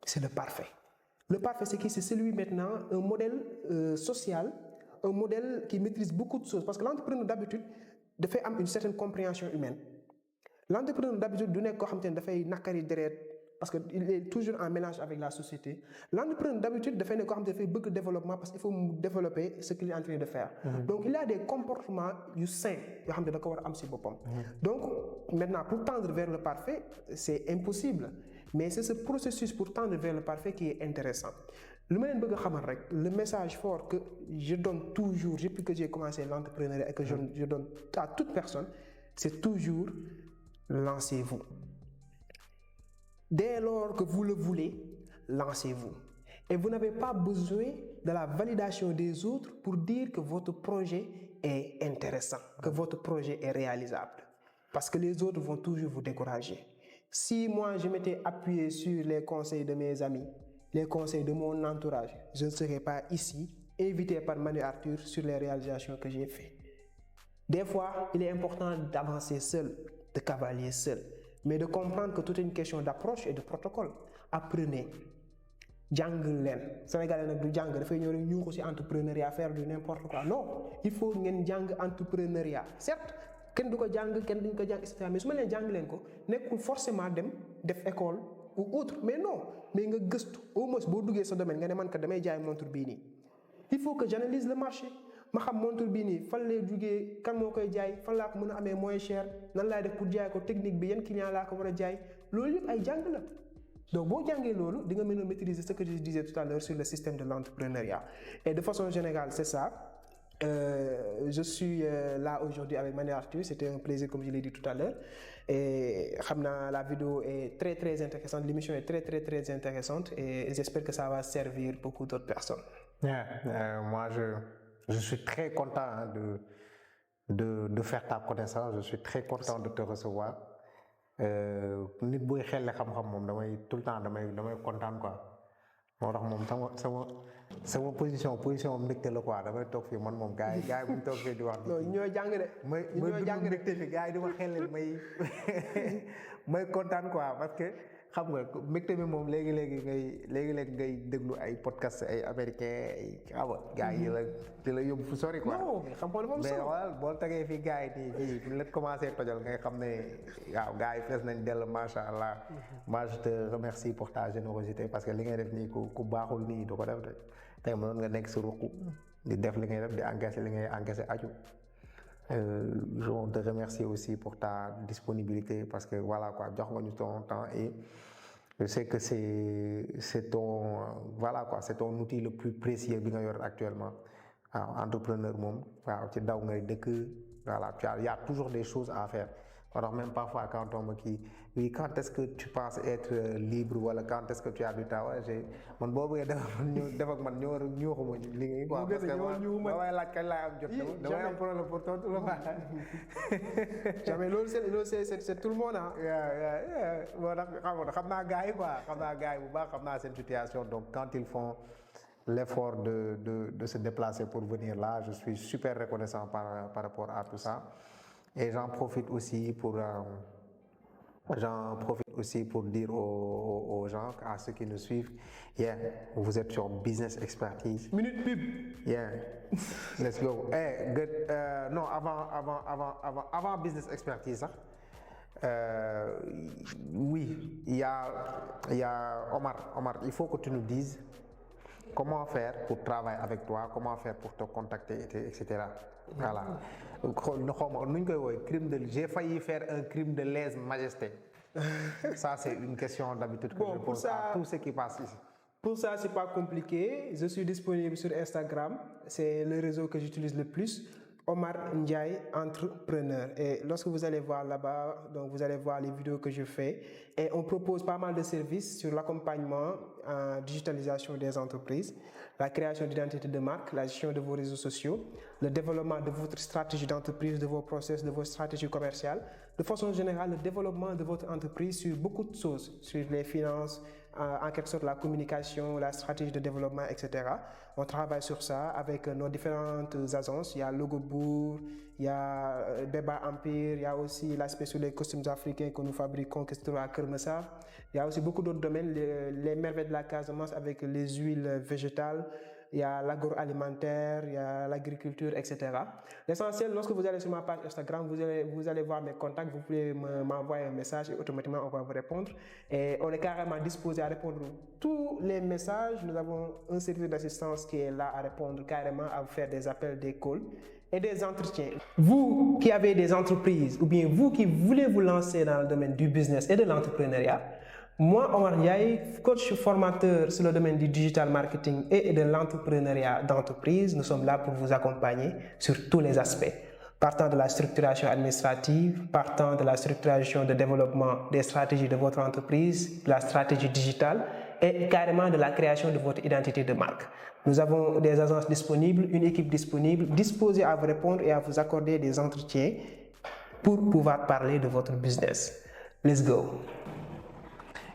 c'est le parfait. Le parfait c'est qui? C'est celui maintenant un modèle social. Un modèle qui maîtrise beaucoup de choses parce que l'entrepreneur d'habitude dafay am une certaine compréhension humaine l'entrepreneur d'habitude du nekk koo xam te ne dafay nakari deret parce que il est toujours en mélange avec la société l'entrepreneur d'habitude dafay nekk koo xam te ne dafay bëgg développement parce qu'il faut mu développer ce qu'il est en train de faire donc il a des comportements yu sains yoo xam te da ko war a am ci boppam donc maintenant pour tendre vers le parfait c'est impossible mais c'est ce processus pour tendre vers le parfait qui est intéressant lu ma leen bëgg a xamal rek le message fort que je donne toujours depuis que j'ai commencé l'entrepreneuriat et que je donne à toute personne c'est toujours lancez-vous dès lors que vous le voulez lancez-vous et vous n'avez pas besoin de la validation des autres pour dire que votre projet est intéressant que votre projet est réalisable parce que les autres vont toujours vous décourager si moi je m'étais appuyé sur les conseils de mes amis les conseils de mon entourage, je ne serais pas ici, invité par Manu Arthur sur les réalisations que j'ai faites. Des fois, il est important d'avancer seul, de cavalier seul, mais de comprendre que tout est une question d'approche et de protocole. Apprenez. jàng leen Sénégalais nag du jàng dafay ñëw rek ñu ko ci entrepreneuriat faire du n'importe quoi non il faut ngeen jàng entrepreneuriat certes kenn du ko jàng kenn duñ ko jàng et cetera mais su ma leen jàng leen ko nekkul forcément dem def école ou autre mais non mais nga gëstu au moins boo duggee sa domaine nga ne man kat damay jaay montre bii nii il faut que j'analyse le marché ma xam montre bii nii fan lay jugee kan moo koy jaay fan laa ko mën a amee moins cher nan laay def pour jaay ko technique bi yan client laa ko war a jaay loolu yëpp ay jàng la donc boo jàngee loolu di nga mën a maîtriser ce que je disais tout à l'heure sur le système de l'entrepreneuriat et de façon générale c'est ça. Je suis là aujourd'hui avec Manu Arthur, c'était un plaisir comme je l'ai dit tout à l'heure et la vidéo est très intéressante, l'émission est très intéressante et j'espère que ça va servir beaucoup d'autres personnes.
Moi je suis très content de faire ta connaissance, je suis très content de te recevoir. Nit buy xel xam-xam moom damay tout le temps damay kontaan quoi. moo tax moom sama position mbégte la quoi damay toog fii man moom gars yi bu ñu toog fii di wax.
non ñooy jàng de.
ñooy jàng mbégte fi gars yi di ma xelal may kontaan quoi parce que xam nga mbégte mi moom léegi ngay déglu ay podcast ay américain ay xam nga gars yi di la yóbbu fu sori quoi.
non mais xam nga moom
mais xoolal boo tegee fii gars yi nii fii bu la commencé tojal ngay xam ne waaw gars yi fees nañ dell macha allah. moi je te remercie pour ta générosité parce que li ngay def nii ku baaxul nii du ko def de tey mënoon nga nekk si ruq di def li ngay def di encaisser li ngay encaisser aju. Je te remercie aussi pour ta disponibilité parce que voilà quoi jox nga ñu ton temps et je sais que c'est ton outil le plus précieux bi nga yor actuellement waaw entrepreneur moom waaw ci daw ngay dëkk voilà il y a toujours des choses à faire alors même parfois quand on me dit oui quand est-ce que tu penses être libre wala quand est-ce que tu as du temps man boo bëggee def ak man ñëwuma liggéey quoi parce que waaye laaj kañ laa am jot damay am problème pour tontu la
jamais loolu c'est tout le monde
moo tax xam naa gars yi quoi xam naa gars yi bu baax xam naa seen situation donc quand ils font l'effort de se déplacer pour venir là je suis super reconnaissant par rapport à tout ça. Et j'en profite aussi pour dire aux gens, à ceux qui nous suivent, vous êtes sur Business Expertise.
Minute pub.
Let's go. Non, avant Business Expertise, oui, il y a Omar, il faut que tu nous dises comment faire pour travailler avec toi, comment faire pour te contacter, etc. Voilà. J'ai failli faire un crime de lèse-majesté. Ça, c'est une question d'habitude que je pose à tous ceux qui passent ici.
Pour ça, c'est pas compliqué. Je suis disponible sur Instagram. C'est le réseau que j'utilise le plus. Omar Ndiaye, entrepreneur. Et lorsque vous allez voir là-bas, donc vous allez voir les vidéos que je fais. Et on propose pas mal de services sur l'accompagnement en digitalisation des entreprises, la création d'identité de marque, la gestion de vos réseaux sociaux, le développement de votre stratégie d'entreprise, de vos process, de vos stratégies commerciales. De façon générale, le développement de votre entreprise sur beaucoup de choses, sur les finances, en quelque sorte la communication, la stratégie de développement, etc. On travaille sur ça avec nos différentes agences. Il y a Logobourg, il y a Beba Empire, il y a aussi l'aspect sur les costumes africains que nous fabriquons, qui se trouve à Kermessa. Il y a aussi beaucoup d'autres domaines, les merveilles de la Casamance avec les huiles végétales. Il y a l'agroalimentaire, il y a l'agriculture, etc. L'essentiel, lorsque vous allez sur ma page Instagram, vous allez voir mes contacts, vous pouvez m'envoyer un message et automatiquement on va vous répondre. Et on est carrément disposé à répondre à tous les messages. Nous avons un service d'assistance qui est là à répondre carrément, à vous faire des appels, des calls et des entretiens. Vous qui avez des entreprises ou bien vous qui voulez vous lancer dans le domaine du business et de l'entrepreneuriat, moi, Omar Ndiaye, coach formateur sur le domaine du digital marketing et de l'entrepreneuriat d'entreprise, nous sommes là pour vous accompagner sur tous les aspects. Partant de la structuration administrative, partant de la structuration de développement des stratégies de votre entreprise, de la stratégie digitale et carrément de la création de votre identité de marque. Nous avons des agences disponibles, une équipe disponible, disposée à vous répondre et à vous accorder des entretiens pour pouvoir parler de votre business. Let's go!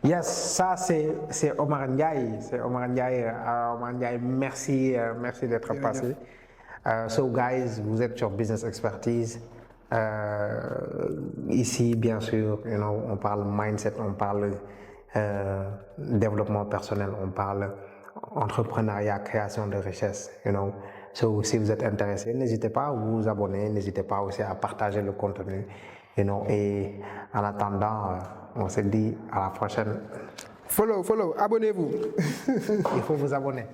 Yes, ça c'est Omar Ndiaye. C'est Omar Ndiaye. Omar Ndiaye, merci d'être passé. So guys, vous êtes sur Business Expertise. Ici, bien sûr, on parle mindset, on parle développement personnel, on parle entrepreneuriat, création de richesse. So, si vous êtes intéressé, n'hésitez pas à vous abonner, n'hésitez pas aussi à partager le contenu. Et en attendant, on se dit à la prochaine.
Follow, abonnez-vous.
Il faut vous abonner.